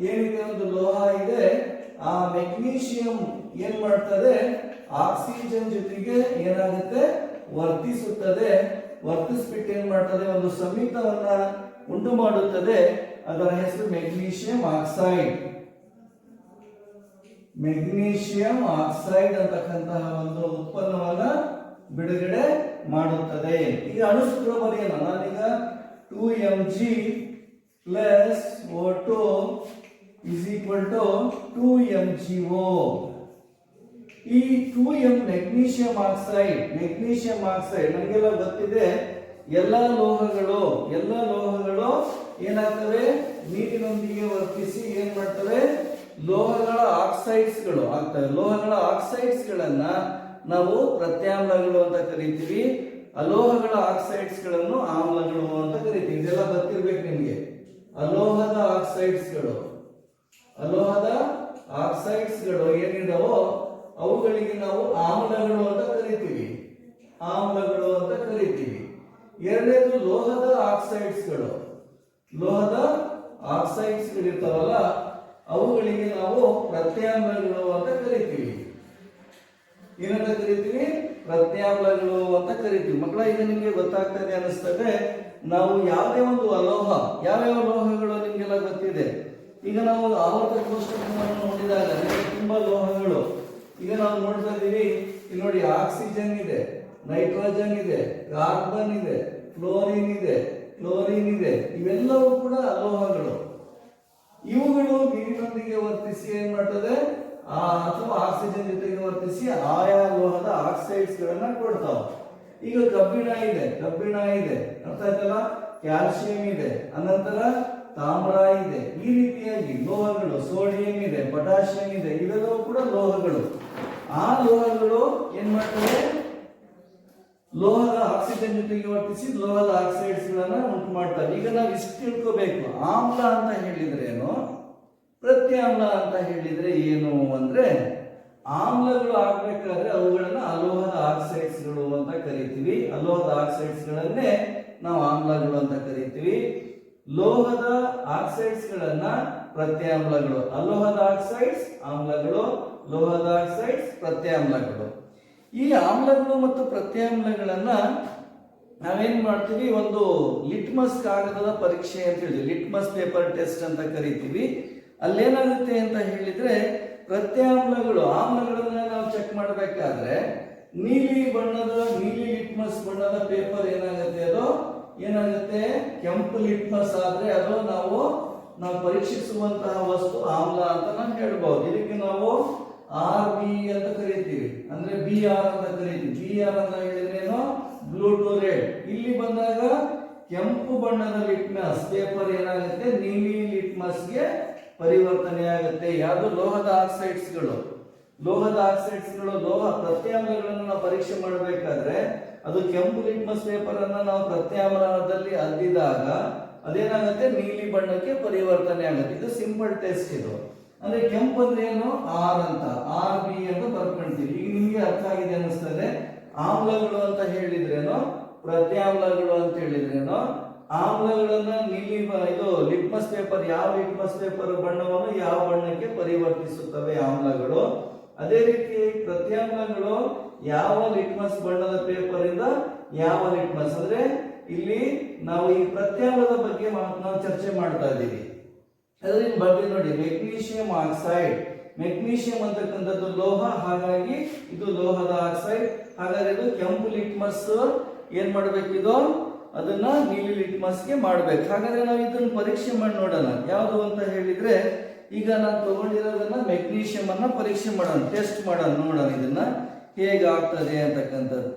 ಏನಿದೆ, ಒಂದು ಲೋಹ ಇದೆ. ಆ ಮೆಗ್ನೀಷಿಯಂ ಏನ್ ಮಾಡ್ತದೆ, ಆಕ್ಸಿಜನ್ ಜೊತೆಗೆ ಏನಾಗುತ್ತೆ, ವರ್ತಿಸುತ್ತದೆ. ವರ್ತಿಸ್ಬಿಟ್ಟು ಏನ್ ಮಾಡ್ತದೆ, ಒಂದು ಸಂಯುಕ್ತವನ್ನ ಉಂಟು ಮಾಡುತ್ತದೆ. ಅದರ ಹೆಸರು ಮೆಗ್ನೀಷಿಯಂ ಆಕ್ಸೈಡ್. ಮೆಗ್ನೀಷಿಯಂ ಆಕ್ಸೈಡ್ ಅಂತಕ್ಕಂತಹ ಒಂದು ಉತ್ಪನ್ನವನ್ನ ಬಿಡುಗಡೆ ಮಾಡುತ್ತದೆ. ಈಗ ಅಣುಸೂತ್ರ ಬರೆಯೋಣ. ನಾನೀಗ 2mg plus O2 is equal to 2mgO. ಈ 2m ಮೆಗ್ನೀಷಿಯಂ ಆಕ್ಸೈಡ್ ನಮಗೆಲ್ಲ ಗೊತ್ತಿದೆ. ಎಲ್ಲ ಲೋಹಗಳು ಏನಾಗ್ತವೆ, ನೀರಿನೊಂದಿಗೆ ವರ್ತಿಸಿ ಏನ್ ಮಾಡ್ತವೆ, ಲೋಹಗಳ ಆಕ್ಸೈಡ್ಸ್ಗಳು ಆಗ್ತವೆ. ಲೋಹಗಳ ಆಕ್ಸೈಡ್ಸ್ಗಳನ್ನ ನಾವು ಪ್ರತ್ಯಾಮ್ಲಗಳು ಅಂತ ಕರಿತೀವಿ. ಅಲೋಹಗಳ ಆಕ್ಸೈಡ್ಸ್ಗಳನ್ನು ಆಮ್ಲಗಳು ಅಂತ ಕರಿತೀವಿ. ಇದೆಲ್ಲ ಗೊತ್ತಿರ್ಬೇಕು ನಿಮ್ಗೆ. ಅಲೋಹದ ಆಕ್ಸೈಡ್ಸ್ಗಳು ಏನಿದಾವೋ ಅವುಗಳಿಗೆ ನಾವು ಆಮ್ಲಗಳು ಅಂತ ಕರಿತೀವಿ. ಎರಡನೇದು ಲೋಹದ ಆಕ್ಸೈಡ್ಸ್ಗಳು ಇರ್ತಾವಲ್ಲ, ಅವುಗಳಿಗೆ ನಾವು ಪ್ರತ್ಯಾಮ್ಲಗಳು ಅಂತ ಕರಿತೀವಿ. ಏನಂತ ಕರಿತೀವಿ? ಪ್ರತ್ಯಾಮ್ಲಗಳು ಅಂತ ಕರಿತೀವಿ. ಮಕ್ಕಳ, ಈಗ ನಿಮ್ಗೆ ಗೊತ್ತಾಗ್ತದೆ ಅನಿಸ್ತದೆ. ನಾವು ಯಾವುದೇ ಒಂದು ಅಲೋಹ, ಯಾವ್ಯಾವ ಲೋಹಗಳು ನಿಮ್ಗೆಲ್ಲ ಗೊತ್ತಿದೆ. ಈಗ ನಾವು ಆವರ್ತ ಕೋಷ್ಟಕವನ್ನು ನೋಡಿದಾಗ ತುಂಬಾ ಲೋಹಗಳು ಈಗ ನಾವು ನೋಡ್ತಾ ಇದೀವಿ. ಇಲ್ಲಿ ನೋಡಿ, ಆಕ್ಸಿಜನ್ ಇದೆ, ನೈಟ್ರೋಜನ್ ಇದೆ, ಕಾರ್ಬನ್ ಇದೆ, ಫ್ಲೋರಿನ್ ಇದೆ, ಕ್ಲೋರಿನ್ ಇದೆ. ಇವೆಲ್ಲವೂ ಕೂಡ ಅಲೋಹಗಳು. ಇವುಗಳು ನೀರಿನೊಂದಿಗೆ ವರ್ತಿಸಿ ಏನ್ ಮಾಡ್ತದೆ, ಅಥವಾ ಆಕ್ಸಿಜನ್ ಜೊತೆಗೆ ವರ್ತಿಸಿ ಆಯಾ ಲೋಹದ ಆಕ್ಸೈಡ್ಸ್ ಗಳನ್ನ ಕೊಡ್ತಾವ. ಈಗ ಕಬ್ಬಿಣ ಇದೆ, ಅರ್ಥ ಆಯ್ತಲ್ಲ. ಕ್ಯಾಲ್ಸಿಯಂ ಇದೆ, ಅನಂತರ ತಾಮ್ರ ಇದೆ. ಈ ರೀತಿಯಾಗಿ ಲೋಹಗಳು, ಸೋಡಿಯಂ ಇದೆ, ಪೊಟ್ಯಾಷಿಯಂ ಇದೆ, ಇವೆಲ್ಲವೂ ಕೂಡ ಲೋಹಗಳು. ಆ ಲೋಹಗಳು ಏನ್ ಮಾಡ್ತವೆ, ಲೋಹದ ಆಕ್ಸಿಜನ್ ಜೊತೆಗೆ ವರ್ತಿಸಿ ಲೋಹದ ಆಕ್ಸೈಡ್ಸ್ ಗಳನ್ನ ಉಂಟು ಮಾಡ್ತವೆ. ಈಗ ನಾವು ಇಷ್ಟು ತಿಳ್ಕೋಬೇಕು. ಆಮ್ಲ ಅಂತ ಹೇಳಿದ್ರೆ ಏನು, ಪ್ರತ್ಯಾಮ್ಲ ಅಂತ ಹೇಳಿದ್ರೆ ಏನು ಅಂದ್ರೆ, ಆಮ್ಲಗಳು ಆಗ್ಬೇಕಾದ್ರೆ ಅವುಗಳನ್ನ ಅಲೋಹದ ಆಕ್ಸೈಡ್ಸ್ಗಳು ಅಂತ ಕರಿತೀವಿ. ಅಲೋಹದ ಆಕ್ಸೈಡ್ಸ್ಗಳನ್ನೇ ನಾವು ಆಮ್ಲಗಳು ಅಂತ ಕರಿತೀವಿ. ಲೋಹದ ಆಕ್ಸೈಡ್ಸ್ಗಳನ್ನ ಪ್ರತ್ಯಾಮ್ಲಗಳು. ಅಲೋಹದ ಆಕ್ಸೈಡ್ಸ್ ಆಮ್ಲಗಳು, ಲೋಹದ ಆಕ್ಸೈಡ್ಸ್ ಪ್ರತ್ಯಾಮ್ಲಗಳು. ಈ ಆಮ್ಲಗಳು ಮತ್ತು ಪ್ರತ್ಯಾಮ್ಲಗಳನ್ನ ನಾವೇನ್ ಮಾಡ್ತೀವಿ, ಒಂದು ಲಿಟ್ಮಸ್ ಕಾಗದದ ಪರೀಕ್ಷೆ ಅಂತ ಹೇಳಿ, ಲಿಟ್ಮಸ್ ಪೇಪರ್ ಟೆಸ್ಟ್ ಅಂತ ಕರಿತೀವಿ. ಅಲ್ಲೇನಾಗುತ್ತೆ ಅಂತ ಹೇಳಿದ್ರೆ, ಪ್ರತ್ಯಾಮ್ಲಗಳು, ಆಮ್ಲಗಳನ್ನ ನಾವು ಚೆಕ್ ಮಾಡಬೇಕಾದ್ರೆ ನೀಲಿ ಲಿಟ್ಮಸ್ ಬಣ್ಣದ ಪೇಪರ್ ಏನಾಗುತ್ತೆ, ಕೆಂಪು ಲಿಟ್ಮಸ್ ಆದ್ರೆ ಅದು ನಾವು ಪರೀಕ್ಷಿಸುವಂತಹ ವಸ್ತು ಆಮ್ಲ ಅಂತ ನಾವು ಹೇಳ್ಬಹುದು. ಇದಕ್ಕೆ ನಾವು RB ಅಂತ ಕರಿತೀವಿ, ಅಂದ್ರೆ BR ಅಂತ ಕರಿತೀವಿ. BR ಅಂತ ಹೇಳಿದ್ರೆ ಏನು, ಬ್ಲೂ ಟು ರೆಡ್. ಇಲ್ಲಿ ಬಂದಾಗ ಕೆಂಪು ಬಣ್ಣದ ಲಿಟ್ಮಸ್ ಪೇಪರ್ ಏನಾಗುತ್ತೆ ನೀಲಿ ಲಿಟ್ಮಸ್ಗೆ ಪರಿವರ್ತನೆ ಆಗುತ್ತೆ. ಯಾವುದು ಲೋಹದ ಆಕ್ಸೈಡ್ಸ್ಗಳು ಲೋಹ ಪ್ರತ್ಯಾಮ್ಲಗಳನ್ನು ನಾವು ಪರೀಕ್ಷೆ ಮಾಡಬೇಕಾದ್ರೆ ಅದು ಕೆಂಪು ಲಿಟ್ಮಸ್ ಪೇಪರ್ ಅನ್ನ ನಾವು ಪ್ರತ್ಯಾಮ್ಲದಲ್ಲಿ ಅದ್ದಿದಾಗ ಅದೇನಾಗುತ್ತೆ ನೀಲಿ ಬಣ್ಣಕ್ಕೆ ಪರಿವರ್ತನೆ ಆಗುತ್ತೆ. ಇದು ಸಿಂಪಲ್ ಟೆಸ್ಟ್. ಇದು ಅಂದ್ರೆ ಕೆಂಪು ಅಂದ್ರೆ ಏನು ಆರ್ ಅಂತ RB ಅಂತ ಬರ್ಕೊಂತೀವಿ. ಈಗ ನಿಮ್ಗೆ ಅರ್ಥ ಆಗಿದೆ ಅನಿಸ್ತದೆ. ಆಮ್ಲಗಳು ಅಂತ ಹೇಳಿದ್ರೇನೋ ಪ್ರತ್ಯಾಮ್ಲಗಳು ಅಂತ ಹೇಳಿದ್ರೇನೋ ಆಮ್ಲಗಳನ್ನ ನೀಲಿ ಇದು ಲಿಟ್ಮಸ್ ಪೇಪರ್ ಯಾವ ಲಿಟ್ಮಸ್ ಪೇಪರ್ ಬಣ್ಣವನ್ನು ಯಾವ ಬಣ್ಣಕ್ಕೆ ಪರಿವರ್ತಿಸುತ್ತವೆ ಆಮ್ಲಗಳು. ಅದೇ ರೀತಿ ಪ್ರತ್ಯಾಮ್ಲಗಳು ಯಾವ ಲಿಟ್ಮಸ್ ಬಣ್ಣದ ಪೇಪರ್ ಇಂದ ಯಾವ ಲಿಟ್ಮಸ್ ಅಂದ್ರೆ ಇಲ್ಲಿ ನಾವು ಈ ಪ್ರತ್ಯಾಮ್ಲದ ಬಗ್ಗೆ ನಾವು ಚರ್ಚೆ ಮಾಡ್ತಾ ಇದ್ದೀವಿ. ಅದರಲ್ಲಿ ಬಗ್ಗೆ ನೋಡಿ ಮೆಗ್ನೀಷಿಯಂ ಆಕ್ಸೈಡ್. ಮೆಗ್ನೀಷಿಯಂ ಅಂತಕ್ಕಂಥದ್ದು ಲೋಹ, ಹಾಗಾಗಿ ಇದು ಲೋಹದ ಆಕ್ಸೈಡ್. ಹಾಗಾದ್ರೆ ಇದು ಕೆಂಪು ಲಿಟ್ಮಸ್ ಏನ್ ಮಾಡ್ಬೇಕಿದು ಅದನ್ನ ನೀಲಿ ಲಿಟ್ಮಸ್ಗೆ ಮಾಡ್ಬೇಕು. ಹಾಗಾದ್ರೆ ನಾವು ಇದನ್ನ ಪರೀಕ್ಷೆ ಮಾಡಿ ನೋಡೋಣ ಯಾವುದು ಅಂತ ಹೇಳಿದ್ರೆ ಈಗ ನಾನು ತಗೊಂಡಿರೋದನ್ನ ಮೆಗ್ನೀಷಿಯಂ ಅನ್ನ ಪರೀಕ್ಷೆ ಮಾಡೋಣ, ಟೆಸ್ಟ್ ಮಾಡೋಣ, ನೋಡೋಣ ಇದನ್ನ ಹೇಗಾಗ್ತದೆ ಅಂತಕ್ಕಂಥದ್ದು.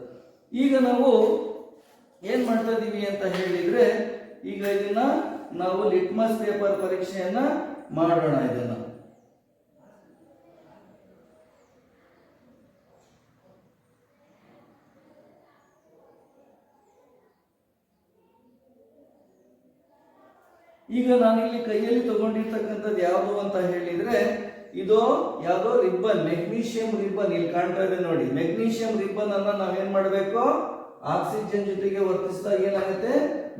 ಈಗ ನಾವು ಏನ್ ಮಾಡ್ತಾ ಇದೀವಿ ಅಂತ ಹೇಳಿದ್ರೆ ಈಗ ಇದನ್ನ ನಾವು ಲಿಟ್ಮಸ್ ಪೇಪರ್ ಪರೀಕ್ಷೆಯನ್ನ ಮಾಡೋಣ. ಇದನ್ನ ಈಗ ನಾನಿಲ್ಲಿ ಕೈಯಲ್ಲಿ ತಗೊಂಡಿರ್ತಕ್ಕಂಥದ್ದು ಯಾವುದು ಅಂತ ಹೇಳಿದ್ರೆ ಇದು ಯಾವುದೋ ರಿಬ್ಬನ್, ಮೆಗ್ನೀಷಿಯಂ ರಿಬ್ಬನ್. ಇಲ್ಲಿ ಕಾಣ್ತಾ ಇದೆ ನೋಡಿ, ಮೆಗ್ನೀಷಿಯಂ ರಿಬ್ಬನ್ ಅನ್ನ ನಾವೇನ್ ಮಾಡಬೇಕು ಆಕ್ಸಿಜನ್ ಜೊತೆಗೆ ವರ್ತಿಸಿದಾಗ ಏನಾಗುತ್ತೆ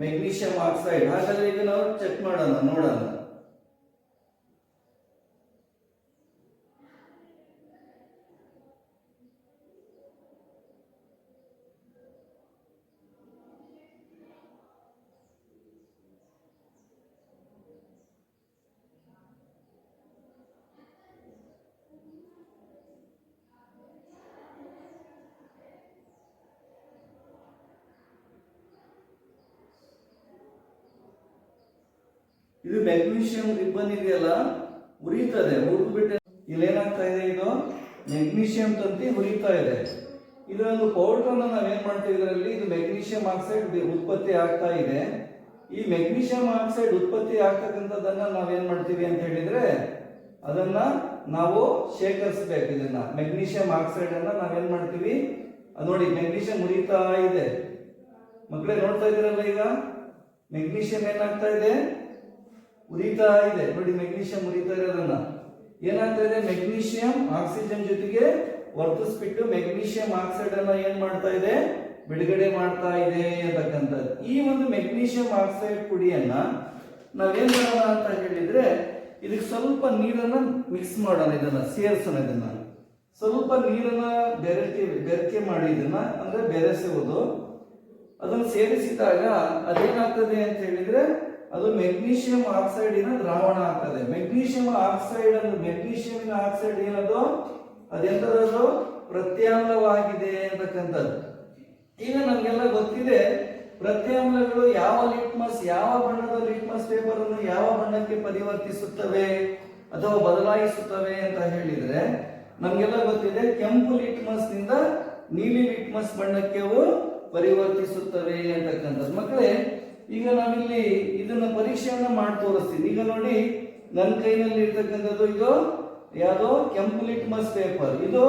ಮೆಗ್ನೀಷಿಯಂ ಆಕ್ಸೈಡ್. ಹಾಗಾದ್ರೆ ಈಗ ನಾವು ಚೆಕ್ ಮಾಡೋಣ, ನೋಡೋಣ. ಇದು ಮೆಗ್ನೀಷಿಯಂ ರಿಬ್ಬನ್ ಇದೆಯಲ್ಲ ಉರಿತದೆ, ಉರಿದ್ಬಿಟ್ಟೆ ಇಲ್ಲಿ ಏನಾಗ್ತಾ ಇದೆ ಇದು ಮೆಗ್ನೀಷಿಯಂ ತಂತಿ ಉರಿತಾ ಇದೆ. ಇದೊಂದು ಪೌಡರ್ ಅನ್ನ ನಾವೇನ್ ಮಾಡ್ತೀವಿ ಇದರಲ್ಲಿ ಇದು ಮೆಗ್ನೀಷಿಯಂ ಆಕ್ಸೈಡ್ ಉತ್ಪತ್ತಿ ಆಗ್ತಾ ಇದೆ. ಈ ಮೆಗ್ನೀಷಿಯಂ ಆಕ್ಸೈಡ್ ಉತ್ಪತ್ತಿ ಆಗ್ತಕ್ಕಂಥದ್ದನ್ನ ನಾವೇನ್ ಮಾಡ್ತೀವಿ ಅಂತ ಹೇಳಿದ್ರೆ ಅದನ್ನ ನಾವು ಶೇಖರಿಸಬೇಕು. ಇದನ್ನ ಮೆಗ್ನೀಷಿಯಂ ಆಕ್ಸೈಡ್ ಅನ್ನ ನಾವೇನ್ ಮಾಡ್ತೀವಿ ನೋಡಿ ಮೆಗ್ನೀಷಿಯಂ ಉರಿತಾ ಇದೆ ಮಕ್ಕಳೇ, ನೋಡ್ತಾ ಇದ್ದೀರಲ್ಲ ಈಗ ಮೆಗ್ನೀಷಿಯಂ ಏನಾಗ್ತಾ ಇದೆ ಉರಿತಾ ಇದೆ ನೋಡಿ. ಮೆಗ್ನೀಷಿಯಂ ಉರಿತಾ ಇರೋದನ್ನ ಏನಾಗ್ತಾ ಇದೆ ಮೆಗ್ನೀಷಿಯಂ ಆಕ್ಸಿಜನ್ ಜೊತೆಗೆ ವರ್ತಿಸ್ಬಿಟ್ಟು ಮೆಗ್ನೀಷಿಯಂ ಆಕ್ಸೈಡ್ ಅನ್ನ ಏನ್ ಮಾಡ್ತಾ ಇದೆ ಬಿಡುಗಡೆ ಮಾಡ್ತಾ ಇದೆ ಅಂತಕ್ಕಂಥದ್ದು. ಈ ಒಂದು ಮೆಗ್ನೀಷಿಯಂ ಆಕ್ಸೈಡ್ ಪುಡಿಯನ್ನ ನಾವೇನ್ ಮಾಡೋಣ ಅಂತ ಹೇಳಿದ್ರೆ ಇದಕ್ಕೆ ಸ್ವಲ್ಪ ನೀರನ್ನ ಮಿಕ್ಸ್ ಮಾಡೋಣ, ಇದನ್ನ ಸೇರಿಸೋಣ. ಇದನ್ನ ಸ್ವಲ್ಪ ನೀರನ್ನ ಬೆರಕೆ ಮಾಡಿ ಇದನ್ನ ಅಂದ್ರೆ ಬೆರೆಸುವುದು. ಅದನ್ನು ಸೇರಿಸಿದಾಗ ಅದೇನಾಗ್ತದೆ ಅಂತ ಹೇಳಿದ್ರೆ ಅದು ಮೆಗ್ನೀಷಿಯಂ ಆಕ್ಸೈಡಿನ ದ್ರಾವಣ ಆಗ್ತದೆ. ಮೆಗ್ನೀಷಿಯಂ ಆಕ್ಸೈಡ್ ಅಂದ್ರೆ ಮೆಗ್ನೀಷಿಯಂ ಆಕ್ಸೈಡ್ ಏನದು ಅದೆಂತದ್ದು ಪ್ರತ್ಯಾಮ್ಲವಾಗಿದೆ ಅಂತಕ್ಕಂಥದ್ದು. ಈಗ ನಮ್ಗೆಲ್ಲ ಗೊತ್ತಿದೆ ಪ್ರತ್ಯಾಮ್ಲಗಳು ಯಾವ ಬಣ್ಣದ ಲಿಟ್ಮಸ್ ಪೇಪರ್ ಅನ್ನು ಯಾವ ಬಣ್ಣಕ್ಕೆ ಪರಿವರ್ತಿಸುತ್ತವೆ ಅಥವಾ ಬದಲಾಯಿಸುತ್ತವೆ ಅಂತ ಹೇಳಿದ್ರೆ ನಮ್ಗೆಲ್ಲ ಗೊತ್ತಿದೆ ಕೆಂಪು ಲಿಟ್ಮಸ್ ನಿಂದ ನೀಲಿ ಲಿಟ್ಮಸ್ ಬಣ್ಣಕ್ಕೆ ಅವು ಪರಿವರ್ತಿಸುತ್ತವೆ ಅಂತಕ್ಕಂಥದ್ದು. ಮಕ್ಕಳೇ ಈಗ ನಾವಿಲ್ಲಿ ಇದನ್ನ ಪರೀಕ್ಷೆಯನ್ನ ಮಾಡಿ ತೋರಿಸ್ತೀನಿ. ಈಗ ನೋಡಿ ನನ್ನ ಕೈನಲ್ಲಿ ಇರ್ತಕ್ಕಂಥದ್ದು ಇದು ಯಾವುದು ಕೆಂಪು ಲಿಟ್ಮಸ್ ಪೇಪರ್, ಇದು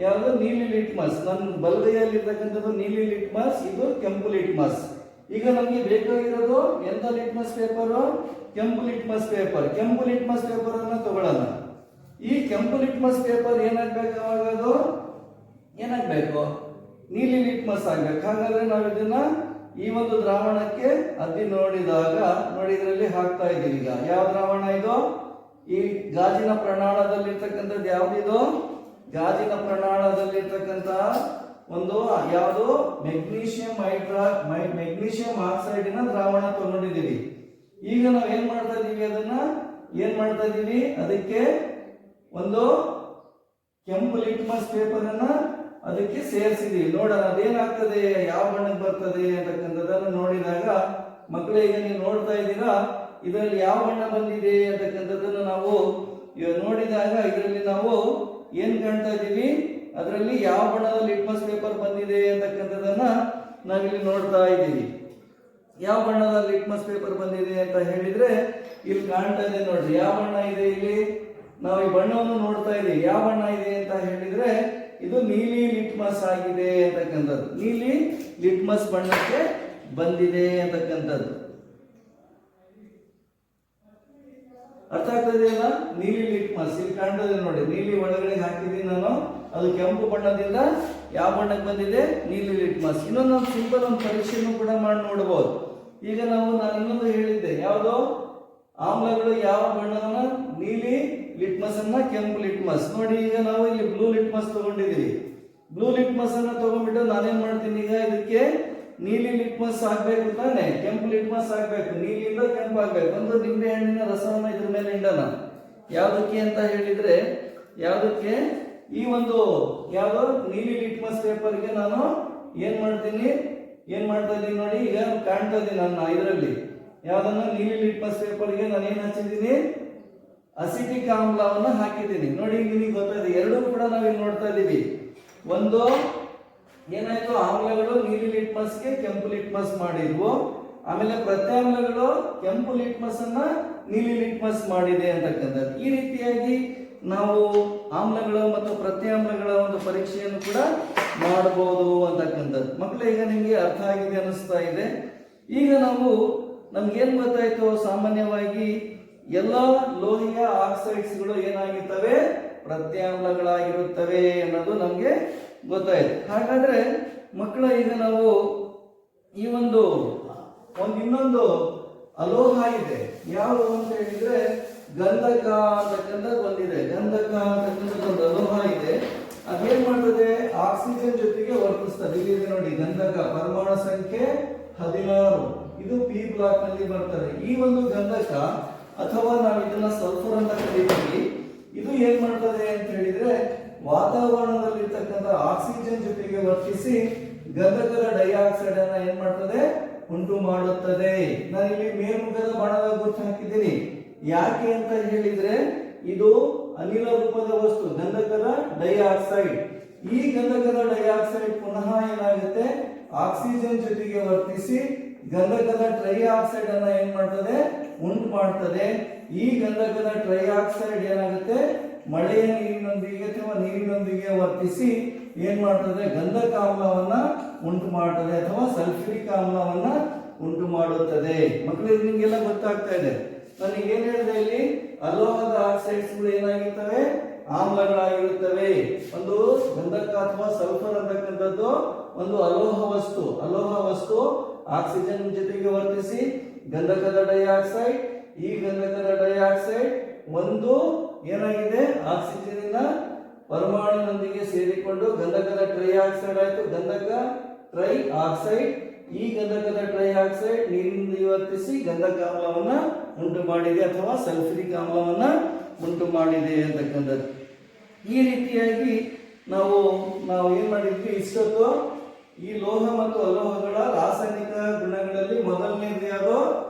ಯಾವುದು ನೀಲಿ ಲಿಟ್ಮಸ್. ನನ್ನ ಬಲಗೈಯಲ್ಲಿ ಇರ್ತಕ್ಕಂಥದ್ದು ನೀಲಿ ಲಿಟ್ಮಸ್, ಇದು ಕೆಂಪು ಲಿಟ್ಮಸ್. ಈಗ ನಮಗೆ ಬೇಕಾಗಿರೋದು ಎಂತ ಲಿಟ್ಮಸ್ ಪೇಪರ್ ಕೆಂಪು ಲಿಟ್ಮಸ್ ಪೇಪರ್. ಕೆಂಪು ಲಿಟ್ಮಸ್ ಪೇಪರ್ ಅನ್ನ ತಗೊಳ್ಳೋಣ. ಈ ಕೆಂಪು ಲಿಟ್ಮಸ್ ಪೇಪರ್ ಏನಾಗ್ಬೇಕು ಅವಾಗ ಅದು ಏನಾಗ್ಬೇಕು ನೀಲಿ ಲಿಟ್ಮಸ್ ಆಗ್ಬೇಕು. ಹಾಗಾದ್ರೆ ನಾವು ಇದನ್ನ ಈ ಒಂದು ದ್ರಾವಣಕ್ಕೆ ಅದ್ದಿ ನೋಡಿದ್ರಲ್ಲಿ ಹಾಕ್ತಾ ಇದ್ದೀವಿ. ಈಗ ಯಾವ ದ್ರಾವಣ ಇದು ಈ ಗಾಜಿನ ಪ್ರಮಾಣದಲ್ಲಿರ್ತಕ್ಕಂಥದ್ದು ಯಾವ್ದಿದು ಗಾಜಿನ ಪ್ರಮಾಣದಲ್ಲಿರ್ತಕ್ಕಂಥ ಒಂದು ಯಾವುದು ಮೆಗ್ನೀಷಿಯಂ ಆಕ್ಸೈಡಿನ ದ್ರಾವಣ ತಗೊಂಡಿದ್ದೀವಿ. ಈಗ ನಾವು ಏನ್ ಮಾಡ್ತಾ ಇದೀವಿ ಅದನ್ನ ಅದಕ್ಕೆ ಒಂದು ಕೆಂಪು ಲಿಟ್ಮಸ್ ಪೇಪರ್ ಅನ್ನ ಅದಕ್ಕೆ ಸೇರಿಸಿದೀವಿ. ನೋಡೋಣ ಅದೇನಾಗ್ತದೆ ಯಾವ ಬಣ್ಣಕ್ಕೆ ಬರ್ತದೆ ಅಂತಕ್ಕಂಥದ್ದನ್ನು ನೋಡಿದಾಗ ಮಕ್ಕಳೇ ಈಗ ನೀವು ನೋಡ್ತಾ ಇದ್ದೀರಾ ಇದರಲ್ಲಿ ಯಾವ ಬಣ್ಣ ಬಂದಿದೆ ಅಂತಕ್ಕಂಥದ್ದನ್ನು ನಾವು ನೋಡಿದಾಗ ಇದರಲ್ಲಿ ನಾವು ಏನ್ ಕಾಣ್ತಾ ಇದ್ದೀವಿ ಅದರಲ್ಲಿ ಯಾವ ಬಣ್ಣದ ಲಿಟ್ಮಸ್ ಪೇಪರ್ ಬಂದಿದೆ ಅಂತಕ್ಕಂಥದ್ದನ್ನ ನಾವಿಲ್ಲಿ ನೋಡ್ತಾ ಇದ್ದೀವಿ. ಯಾವ ಬಣ್ಣದ ಲಿಟ್ಮಸ್ ಪೇಪರ್ ಬಂದಿದೆ ಅಂತ ಹೇಳಿದ್ರೆ ಇಲ್ಲಿ ಕಾಣ್ತಾ ಇದೆ ನೋಡ್ರಿ. ಯಾವ ಬಣ್ಣ ಇದೆ ಇಲ್ಲಿ? ನಾವು ಈ ಬಣ್ಣವನ್ನು ನೋಡ್ತಾ ಇದ್ದೀವಿ. ಯಾವ ಬಣ್ಣ ಇದೆ ಅಂತ ಹೇಳಿದ್ರೆ ಇದು ನೀಲಿ ಲಿಟ್ಮಸ್ ಆಗಿದೆ ಅಂತಕ್ಕಂಥದ್ದು. ನೀಲಿ ಲಿಟ್ಮಸ್ ಬಣ್ಣಕ್ಕೆ ಬಂದಿದೆ ಅಂತಕ್ಕಂಥದ್ದು. ಅರ್ಥ ಆಗ್ತದೆಯಲ್ಲ? ನೀಲಿ ಲಿಟ್ಮಸ್ ಇಲ್ಲಿ ಕಾಣ್ತದೆ ನೋಡಿ. ನೀಲಿ ಒಳಗಡೆ ಹಾಕಿದ್ದೀನಿ ನಾನು. ಅದು ಕೆಂಪು ಬಣ್ಣದಿಂದ ಯಾವ ಬಣ್ಣಕ್ಕೆ ಬಂದಿದೆ? ನೀಲಿ ಲಿಟ್ಮಸ್. ಇನ್ನೊಂದು ಸಿಂಪಲ್ ಒಂದು ಪರೀಕ್ಷೆಯನ್ನು ಕೂಡ ಮಾಡಿ ನೋಡಬಹುದು. ಈಗ ನಾನು ಇನ್ನೊಂದು ಹೇಳಿದ್ದೆ, ಯಾವುದು? ಆಮ್ಲಗಳು ಯಾವ ಬಣ್ಣವನ್ನ? ನೀಲಿ ಲಿಟ್ಮಸ್ ಅನ್ನ ಕೆಂಪು ಲಿಟ್ಮಸ್. ನೋಡಿ, ಈಗ ನಾವು ಇಲ್ಲಿ ಬ್ಲೂ ಲಿಟ್ಮಸ್ ತಗೊಂಡಿದೀವಿ. ಬ್ಲೂ ಲಿಟ್ಮಸ್ ಅನ್ನ ತಗೊಂಡ್ಬಿಟ್ಟು ನಾನೇನ್ ಮಾಡ್ತೀನಿ, ಈಗ ಇದಕ್ಕೆ ನೀಲಿ ಲಿಟ್ಮಸ್ ಹಾಕ್ಬೇಕು ತಾನೆ, ಕೆಂಪು ಲಿಟ್ಮಸ್ ಹಾಕ್ಬೇಕು. ನೀಲಿಯಿಂದ ಕೆಂಪು ಹಾಕ್ಬೇಕು. ಒಂದು ನಿಂಬೆ ಹಣ್ಣಿನ ರಸವನ್ನ ಇದ್ರ ಮೇಲೆ ಹಿಂಡೋಣ. ಯಾವ್ದಕ್ಕೆ ಅಂತ ಹೇಳಿದ್ರೆ, ಯಾವ್ದಕ್ಕೆ? ಈ ಒಂದು ಯಾವ್ದೋ ನೀಲಿ ಲಿಟ್ಮಸ್ ಪೇಪರ್ಗೆ ನಾನು ಏನ್ ಮಾಡ್ತಾ ಇದ್ದೀನಿ ನೋಡಿ. ಈಗ ಕಾಣ್ತಾ ಇದ್ದೀನಿ ನನ್ನ ಇದರಲ್ಲಿ ಯಾವ್ದನ್ನ ನೀಲಿ ಲಿಟ್ಮಸ್ ಪೇಪರ್ಗೆ ನಾನು ಏನ್ ಹಚ್ಚಿದ್ದೀನಿ? ಅಸಿಟಿಕ್ ಆಮ್ಲವನ್ನ ಹಾಕಿದ್ದೀನಿ. ನೋಡಿ, ನಿಮಗೆ ಗೊತ್ತಾಗಿದೆ. ಎರಡೂ ಕೂಡ ನಾವಿಲ್ಲಿ ನೋಡ್ತಾ ಇದೀವಿ. ಒಂದು ಏನಾಯ್ತು, ಆಮ್ಲಗಳು ನೀಲಿ ಲಿಟ್ಮಸ್ಗೆ ಕೆಂಪು ಲಿಟ್ಮಸ್ ಮಾಡಿದ್ವು. ಆಮೇಲೆ ಪ್ರತ್ಯಾಮ್ಲಗಳು ಕೆಂಪು ಲಿಟ್ಮಸ್ ಅನ್ನ ನೀಲಿ ಲಿಟ್ಮಸ್ ಮಾಡಿದೆ ಅಂತಕ್ಕಂಥದ್ದು. ಈ ರೀತಿಯಾಗಿ ನಾವು ಆಮ್ಲಗಳು ಮತ್ತು ಪ್ರತ್ಯಾಮ್ಲಗಳ ಒಂದು ಪರೀಕ್ಷೆಯನ್ನು ಕೂಡ ಮಾಡಬಹುದು ಅಂತಕ್ಕಂಥದ್ದು. ಮಕ್ಕಳು, ಈಗ ನಿಮಗೆ ಅರ್ಥ ಆಗಿದೆ ಅನಿಸ್ತಾ ಇದೆ. ಈಗ ನಮ್ಗೇನ್ ಗೊತ್ತಾಯ್ತು? ಸಾಮಾನ್ಯವಾಗಿ ಎಲ್ಲ ಲೋಹೀಯ ಆಕ್ಸೈಡ್ಸ್ಗಳು ಏನಾಗಿರ್ತವೆ? ಪ್ರತ್ಯಾಮ್ಲಗಳಾಗಿರುತ್ತವೆ ಅನ್ನೋದು ನಮ್ಗೆ ಗೊತ್ತಾಯ್ತು. ಹಾಗಾದ್ರೆ ಮಕ್ಕಳ, ಈಗ ನಾವು ಈ ಇನ್ನೊಂದು ಅಲೋಹ ಇದೆ. ಯಾವುದು ಅಂತ ಹೇಳಿದ್ರೆ ಗಂಧಕ ಅಂತಕ್ಕಂಥದ್ದು ಬಂದಿದೆ. ಗಂಧಕ ಅಂತಕ್ಕಂಥದ್ದು ಒಂದು ಅಲೋಹ ಇದೆ. ಅದೇನ್ ಮಾಡ್ತದೆ? ಆಕ್ಸಿಜನ್ ಜೊತೆಗೆ ವರ್ತಿಸ್ತದೆ. ಇಲ್ಲಿ ನೋಡಿ, ಗಂಧಕ ಪರಮಾಣು ಸಂಖ್ಯೆ 16. ಇದು ಪಿ ಬ್ಲಾಕ್ ನಲ್ಲಿ ಬರ್ತದೆ. ಈ ಒಂದು ಗಂಧಕ ಅಥವಾ ನಾವು ಇದನ್ನ ಸಲ್ಫರ್ ಅಂತ ಕರೀತೀವಿ. ಇದು ಏನ್ ಮಾಡ್ತದೆ ಅಂತ ಹೇಳಿದ್ರೆ ವಾತಾವರಣದಲ್ಲಿರ್ತಕ್ಕಂಥ ಆಕ್ಸಿಜನ್ ಜೊತೆಗೆ ವರ್ತಿಸಿ ಗಂಧಕದ ಡೈಆಕ್ಸೈಡ್ ಅನ್ನ ಏನ್ ಮಾಡ್ತದೆ? ಉಂಟು ಮಾಡುತ್ತದೆ. ನಾನಿಲ್ಲಿ ಮೇಲ್ಮುಖದ ಬಣ್ಣದ ಗುರುತು ಹಾಕಿದ್ದೀನಿ. ಯಾಕೆ ಅಂತ ಹೇಳಿದ್ರೆ ಇದು ಅನಿಲ ರೂಪದ ವಸ್ತು, ಗಂಧಕದ ಡೈಆಕ್ಸೈಡ್. ಈ ಗಂಧಕದ ಡೈಆಕ್ಸೈಡ್ ಪುನಃ ಏನಾಗುತ್ತೆ? ಆಕ್ಸಿಜನ್ ಜೊತೆಗೆ ವರ್ತಿಸಿ ಗಂಧಕದ ಟ್ರೈಆಕ್ಸೈಡ್ ಅನ್ನ ಏನ್ ಮಾಡ್ತದೆ? ಉಂಟು ಮಾಡ್ತದೆ. ಈ ಗಂಧಕದ ಟ್ರೈಆಕ್ಸೈಡ್ ಏನಾಗುತ್ತೆ? ಮಳೆಯ ನೀರಿನೊಂದಿಗೆ ಅಥವಾ ನೀರಿನೊಂದಿಗೆ ವರ್ತಿಸಿ ಏನ್ ಮಾಡ್ತದೆ? ಗಂಧಕ ಆಮ್ಲವನ್ನ ಉಂಟು ಮಾಡ್ತದೆ ಅಥವಾ ಸಲ್ಫ್ಯೂರಿಕ್ ಆಮ್ಲವನ್ನ ಉಂಟು ಮಾಡುತ್ತದೆ. ಮಕ್ಕಳಿಗೆ ನಿಮ್ಗೆಲ್ಲ ಗೊತ್ತಾಗ್ತಾ ಇದೆ. ನನಗೆ ಏನ್ ಹೇಳಿದೆ ಇಲ್ಲಿ? ಅಲೋಹದ ಆಕ್ಸೈಡ್ಸ್ಗಳು ಏನಾಗಿರ್ತವೆ? ಆಮ್ಲಗಳಾಗಿರುತ್ತವೆ. ಒಂದು ಗಂಧಕ ಅಥವಾ ಸಲ್ಫರ್ ಅಂತಕ್ಕಂಥದ್ದು ಒಂದು ಅಲೋಹ ವಸ್ತು ಆಕ್ಸಿಜನ್ ಜೊತೆಗೆ ವರ್ತಿಸಿ ಗಂಧಕದ ಡೈಆಕ್ಸೈಡ್. ಈ ಗಂಧಕದ ಡೈಆಕ್ಸೈಡ್ ಒಂದು ಏನಾಗಿದೆ? ಆಕ್ಸಿಜನ್ ಪರಮಾಣುವಿನೊಂದಿಗೆ ಸೇರಿಕೊಂಡು ಗಂಧಕದ ಟ್ರೈಆಕ್ಸೈಡ್ ಆಯ್ತು. ಗಂಧಕ ಟ್ರೈ ಆಕ್ಸೈಡ್. ಈ ಗಂಧಕದ ಟ್ರೈಆಕ್ಸೈಡ್ ನೀರಿನಿಂದ ವರ್ತಿಸಿ ಗಂಧಕ ಆಮ್ಲವನ್ನ ಉಂಟು ಮಾಡಿದೆ ಅಥವಾ ಸಲ್ಫ್ಯೂರಿಕ್ ಆಮ್ಲವನ್ನ ಉಂಟು ಮಾಡಿದೆ ಅಂತಕ್ಕಂಥದ್ದು. ಈ ರೀತಿಯಾಗಿ ನಾವು ಏನ್ ಮಾಡಿದ್ವಿ ಇಷ್ಟೊತ್ತು? ಈ ಲೋಹ ಮತ್ತು ಅಲೋಹಗಳ ರಾಸಾಯನಿಕ ಗುಣಗಳಲ್ಲಿ ಮೊದಲನೇದು ಯಾವುದು?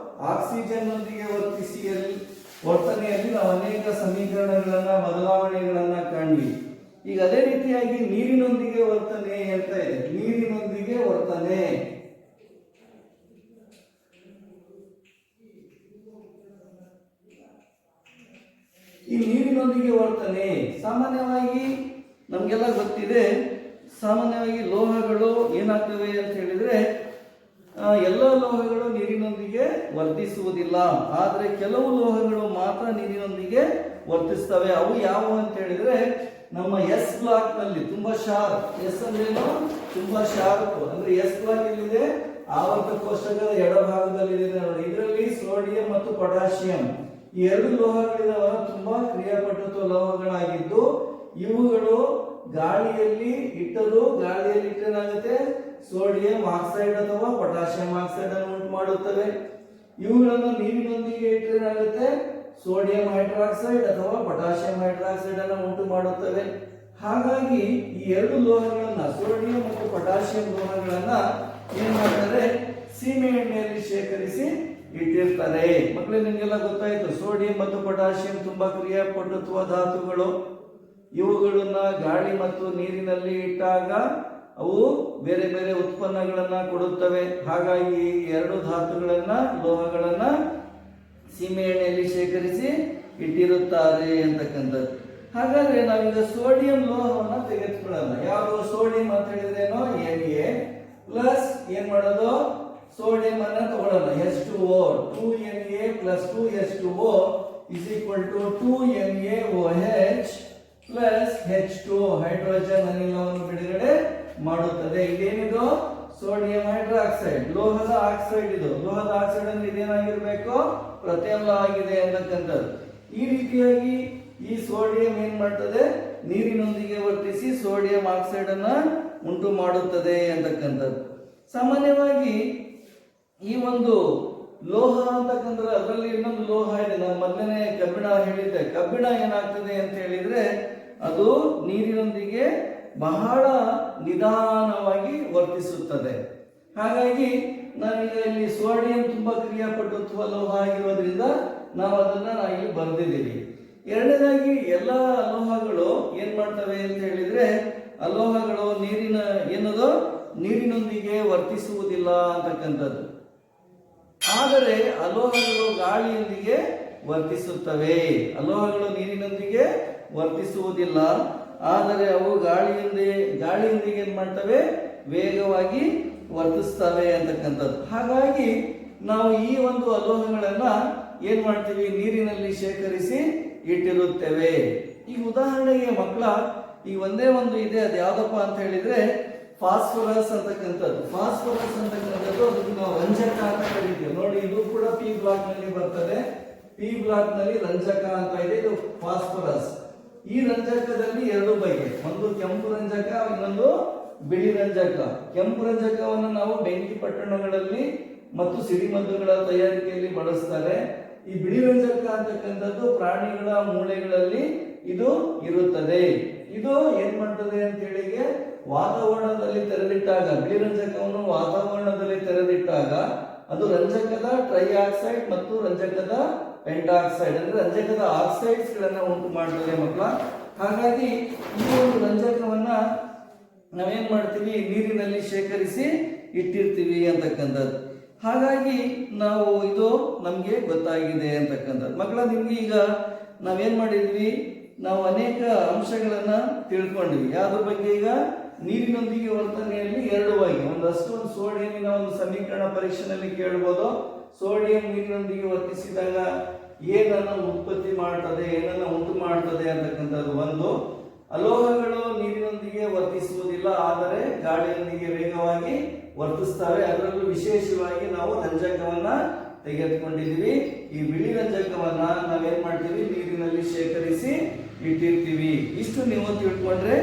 ಆಕ್ಸಿಜನ್ ನೊಂದಿಗೆ ವರ್ತನೆಯಲ್ಲಿ ನಾವು ಅನೇಕ ಸಮೀಕರಣಗಳನ್ನ ಬದಲಾವಣೆಗಳನ್ನ ಕಾಣ್ವಿ. ಈಗ ಅದೇ ರೀತಿಯಾಗಿ ನೀರಿನೊಂದಿಗೆ ವರ್ತನೆ ಹೇಳ್ತಾ ಇದೆ. ನೀರಿನೊಂದಿಗೆ ವರ್ತನೆ. ಈ ನೀರಿನೊಂದಿಗೆ ವರ್ತನೆ ಸಾಮಾನ್ಯವಾಗಿ ನಮ್ಗೆಲ್ಲ ಗೊತ್ತಿದೆ. ಸಾಮಾನ್ಯವಾಗಿ ಲೋಹಗಳು ಏನಾಗ್ತವೆ ಅಂತ ಹೇಳಿದ್ರೆ ಎಲ್ಲ ಲೋಹಗಳು ನೀರಿನೊಂದಿಗೆ ವರ್ತಿಸುವುದಿಲ್ಲ. ಆದರೆ ಕೆಲವು ಲೋಹಗಳು ಮಾತ್ರ ನೀರಿನೊಂದಿಗೆ ವರ್ತಿಸ್ತವೆ. ಅವು ಯಾವುವು ಅಂತ ಹೇಳಿದ್ರೆ ನಮ್ಮ ಎಸ್ ಬ್ಲಾಕ್ ನಲ್ಲಿ ತುಂಬಾ ಶಾರ್ಪ್. ಎಸ್ ಅಂದ್ರೇನು? ತುಂಬಾ ಶಾರ್ಪ್. ಅಂದ್ರೆ ಎಸ್ ಬ್ಲಾಕ್ ಎಲ್ಲಿದೆ? ಆವರ್ತ ಕೋಷ್ಟಕದ ಎಡಭಾಗದಲ್ಲಿದೆ ನೋಡಿ. ಇದರಲ್ಲಿ ಸೋಡಿಯಂ ಮತ್ತು ಪೊಟ್ಯಾಷಿಯಂ ಈ ಎರಡು ಲೋಹಗಳಿದಾವ. ತುಂಬಾ ಕ್ರಿಯಾಪಟುತ್ವ ಲೋಹಗಳಾಗಿದ್ದು ಇವುಗಳು ಗಾಳಿಯಲ್ಲಿ ಇಟ್ಟೇನಾಗುತ್ತೆ? ಸೋಡಿಯಂ ಆಕ್ಸೈಡ್ ಅಥವಾ ಪೊಟ್ಯಾಷಿಯಂ ಆಕ್ಸೈಡ್ ಅನ್ನು ಉಂಟು ಮಾಡುತ್ತವೆ. ಇವುಗಳನ್ನು ನೀರಿನೊಂದಿಗೆ ಇಟ್ಟೇನಾಗುತ್ತೆ? ಸೋಡಿಯಂ ಹೈಡ್ರಾಕ್ಸೈಡ್ ಅಥವಾ ಪೊಟ್ಯಾಷಿಯಂ ಹೈಡ್ರಾಕ್ಸೈಡ್ ಅನ್ನು ಉಂಟು ಮಾಡುತ್ತವೆ. ಹಾಗಾಗಿ ಈ ಎರಡು ಲೋಹಗಳನ್ನ, ಸೋಡಿಯಂ ಮತ್ತು ಪೊಟ್ಯಾಷಿಯಂ ಲೋಹಗಳನ್ನ ಏನ್ ಮಾಡ್ತಾರೆ? ಸೀಮೆ ಎಣ್ಣೆಯಲ್ಲಿ ಶೇಖರಿಸಿ ಇಟ್ಟಿರ್ತಾರೆ. ಮಕ್ಕಳೇ, ನಿಮಗೆಲ್ಲ ಗೊತ್ತಾಯ್ತು. ಸೋಡಿಯಂ ಮತ್ತು ಪೊಟ್ಯಾಷಿಯಂ ತುಂಬಾ ಕ್ರಿಯಾಪಟುತ್ವ ಧಾತುಗಳು. ಇವುಗಳನ್ನ ಗಾಳಿ ಮತ್ತು ನೀರಿನಲ್ಲಿ ಇಟ್ಟಾಗ ಅವು ಬೇರೆ ಬೇರೆ ಉತ್ಪನ್ನಗಳನ್ನ ಕೊಡುತ್ತವೆ. ಹಾಗಾಗಿ ಎರಡು ಧಾತುಗಳನ್ನ ಲೋಹಗಳನ್ನ ಸೀಮೆ ಎಣ್ಣೆಯಲ್ಲಿ ಶೇಖರಿಸಿ ಇಟ್ಟಿರುತ್ತಾರೆ ಅಂತಕ್ಕಂಥದ್ದು. ಹಾಗಾದ್ರೆ ನಾವೀಗ ಸೋಡಿಯಂ ಲೋಹವನ್ನ ತೆಗೆದುಕೊಳ್ಳೋಣ. ಯಾವುದು ಸೋಡಿಯಂ ಅಂತ ಹೇಳಿದ್ರೇನು Na ಪ್ಲಸ್ ಏನ್ ಮಾಡೋದು ಸೋಡಿಯಂ ಅನ್ನ ತಗೊಳ್ಳೋಣ H2O 2Na plus 2H2O is equal to 2NaOH plus H2O hydrogen ಅನಿಲವನ್ನು ಬಿಡುಗಡೆ ಮಾಡುತ್ತದೆ. ಇದೇನಿದು ಸೋಡಿಯಂ ಹೈಡ್ರಾಕ್ಸೈಡ್ ಲೋಹದ ಆಕ್ಸೈಡ್. ಇದು ಲೋಹದ ಆಕ್ಸೈಡ್ ಅಂದ್ರೆ ಇದೇನಾಗಿರ್ಬೇಕು ಪ್ರತ್ಯಮ್ಲ ಆಗಿದೆ ಅಂತಕ್ಕಂಥದ್ದು. ಈ ರೀತಿಯಾಗಿ ಈ ಸೋಡಿಯಂ ಏನ್ ಮಾಡ್ತದೆ ನೀರಿನೊಂದಿಗೆ ವರ್ತಿಸಿ ಸೋಡಿಯಂ ಆಕ್ಸೈಡ್ ಅನ್ನ ಉಂಟು ಮಾಡುತ್ತದೆ ಅಂತಕ್ಕಂಥದ್ದು. ಸಾಮಾನ್ಯವಾಗಿ ಈ ಒಂದು ಲೋಹ ಅಂತಕ್ಕಂದ್ರೆ ಅದರಲ್ಲಿ ಇನ್ನೊಂದು ಲೋಹ ಇದೆ. ನಾನು ಮೊದಲನೇ ಕಬ್ಬಿಣ ಹೇಳಿದ್ದೆ. ಕಬ್ಬಿಣ ಏನಾಗ್ತದೆ ಅಂತ ಹೇಳಿದ್ರೆ ಅದು ನೀರಿನೊಂದಿಗೆ ಬಹಳ ನಿಧಾನವಾಗಿ ವರ್ತಿಸುತ್ತದೆ. ಹಾಗಾಗಿ ನಾವೀಗ ಇಲ್ಲಿ ಸೋಡಿಯಂ ತುಂಬಾ ಕ್ರಿಯಾಪಟುತ್ವ ಲೋಹ ಆಗಿರೋದ್ರಿಂದ ನಾವು ಅದನ್ನ ಇಲ್ಲಿ ಬರೆದಿದ್ದೀವಿ. ಎರಡನೇದಾಗಿ ಎಲ್ಲ ಅಲೋಹಗಳು ಏನ್ ಮಾಡ್ತವೆ ಅಂತ ಹೇಳಿದ್ರೆ ಅಲೋಹಗಳು ನೀರಿನೊಂದಿಗೆ ವರ್ತಿಸುವುದಿಲ್ಲ ಅಂತಕ್ಕಂಥದ್ದು. ಆದರೆ ಅಲೋಹಗಳು ಗಾಳಿಯೊಂದಿಗೆ ವರ್ತಿಸುತ್ತವೆ. ಅಲೋಹಗಳು ನೀರಿನೊಂದಿಗೆ ವರ್ತಿಸುವುದಿಲ್ಲ, ಆದರೆ ಅವು ಗಾಳಿಯೊಂದಿಗೆ ಏನ್ ಮಾಡ್ತವೆ ವೇಗವಾಗಿ ವರ್ತಿಸ್ತವೆ ಅಂತಕ್ಕಂಥದ್ದು. ಹಾಗಾಗಿ ನಾವು ಈ ಒಂದು ಅಲೋಹಗಳನ್ನ ಏನ್ ಮಾಡ್ತೀವಿ ನೀರಿನಲ್ಲಿ ಶೇಖರಿಸಿ ಇಟ್ಟಿರುತ್ತೇವೆ. ಈಗ ಉದಾಹರಣೆಗೆ ಮಕ್ಕಳ ಈ ಒಂದೇ ಒಂದು ಇದೆ, ಅದು ಯಾವ್ದಪ್ಪ ಅಂತ ಹೇಳಿದ್ರೆ ಫಾಸ್ಫರಸ್ ಅಂತಕ್ಕಂಥದ್ದು. ಫಾಸ್ಫರಸ್ ಅಂತಕ್ಕಂಥದ್ದು ಅದಕ್ಕೆ ನಾವು ರಂಜಕ ಅಂತ ಕರೀತೀವಿ. ನೋಡಿ ಇದು ಕೂಡ ಪಿ ಬ್ಲಾಕ್ ನಲ್ಲಿ ಬರ್ತದೆ. ಪಿ ಬ್ಲಾಕ್ ನಲ್ಲಿ ರಂಜಕ ಅಂತ ಇದೆ, ಇದು ಫಾಸ್ಫರಸ್. ಈ ರಂಜಕದಲ್ಲಿ ಎರಡು ಬಗೆ, ಒಂದು ಕೆಂಪು ರಂಜಕ, ಇನ್ನೊಂದು ಬಿಳಿ ರಂಜಕ. ಕೆಂಪು ರಂಜಕವನ್ನು ನಾವು ಬೆಂಕಿ ಪಟ್ಟಣಗಳಲ್ಲಿ ಮತ್ತು ಸಿಡಿಮದ್ದುಗಳ ತಯಾರಿಕೆಯಲ್ಲಿ ಬಳಸ್ತಾರೆ. ಈ ಬಿಳಿ ರಂಜಕ ಅಂತಕ್ಕಂಥದ್ದು ಪ್ರಾಣಿಗಳ ಮೂಳೆಗಳಲ್ಲಿ ಇದು ಇರುತ್ತದೆ. ಇದು ಏನ್ ಮಾಡ್ತದೆ ಅಂತ ಹೇಳಿಗೆ ವಾತಾವರಣದಲ್ಲಿ ತೆರೆದಿಟ್ಟಾಗ, ಬಿಳಿ ರಂಜಕವನ್ನು ವಾತಾವರಣದಲ್ಲಿ ತೆರೆದಿಟ್ಟಾಗ ಅದು ರಂಜಕದ ಟ್ರೈಆಕ್ಸೈಡ್ ಮತ್ತು ರಂಜಕದ ಪೆಂಟಾಕ್ಸೈಡ್ ಅಂದ್ರೆ ರಂಜಕದ ಆಕ್ಸೈಡ್ಸ್ ಗಳನ್ನ ಉಂಟು ಮಾಡ್ತದೆ ಮಕ್ಕಳ. ಹಾಗಾಗಿ ಈ ಒಂದು ರಂಜಕವನ್ನ ನಾವೇನ್ ಮಾಡ್ತೀವಿ ನೀರಿನಲ್ಲಿ ಶೇಖರಿಸಿ ಇಟ್ಟಿರ್ತೀವಿ ಅಂತಕ್ಕಂಥದ್ದು. ಹಾಗಾಗಿ ನಾವು ಇದು ನಮ್ಗೆ ಗೊತ್ತಾಗಿದೆ ಅಂತಕ್ಕಂಥದ್ದು. ಮಕ್ಕಳ ನಿಮ್ಗೆ ಈಗ ನಾವೇನ್ ಮಾಡಿದ್ವಿ, ನಾವು ಅನೇಕ ಅಂಶಗಳನ್ನ ತಿಳ್ಕೊಂಡ್ವಿ. ಯಾವ್ದ್ರ ಬಗ್ಗೆ? ಈಗ ನೀರಿನೊಂದಿಗೆ ವರ್ತನೆಯಲ್ಲಿ ಎರಡು ಬಗೆ. ಒಂದು ಸೋಡಿಯಂನ ಒಂದು ಸಮೀಕರಣ ಪರೀಕ್ಷೆಯಲ್ಲಿ ಕೇಳಬಹುದು. ಸೋಡಿಯಂ ನೀರಿನೊಂದಿಗೆ ವರ್ತಿಸಿದಾಗ ಏನನ್ನ ಉತ್ಪತ್ತಿ ಮಾಡ್ತದೆ, ಏನನ್ನ ಉಂಟು ಮಾಡ್ತದೆ ಅಂತಕ್ಕಂಥದ್ದು ಒಂದು. ಅಲೋಹಗಳು ನೀರಿನೊಂದಿಗೆ ವರ್ತಿಸುವುದಿಲ್ಲ, ಆದರೆ ಗಾಳಿಯೊಂದಿಗೆ ವೇಗವಾಗಿ ವರ್ತಿಸ್ತವೆ. ಅದರಲ್ಲೂ ವಿಶೇಷವಾಗಿ ನಾವು ರಂಜಕವನ್ನ ತೆಗೆದುಕೊಂಡಿದ್ದೀವಿ. ಈ ಬಿಳಿ ರಂಜಕವನ್ನ ನಾವೇನ್ ಮಾಡ್ತೀವಿ ನೀರಿನಲ್ಲಿ ಶೇಖರಿಸಿ ಇಟ್ಟಿರ್ತೀವಿ. ಇಷ್ಟು ನೀವು ತಿಳ್ಕೊಂಡ್ರೆ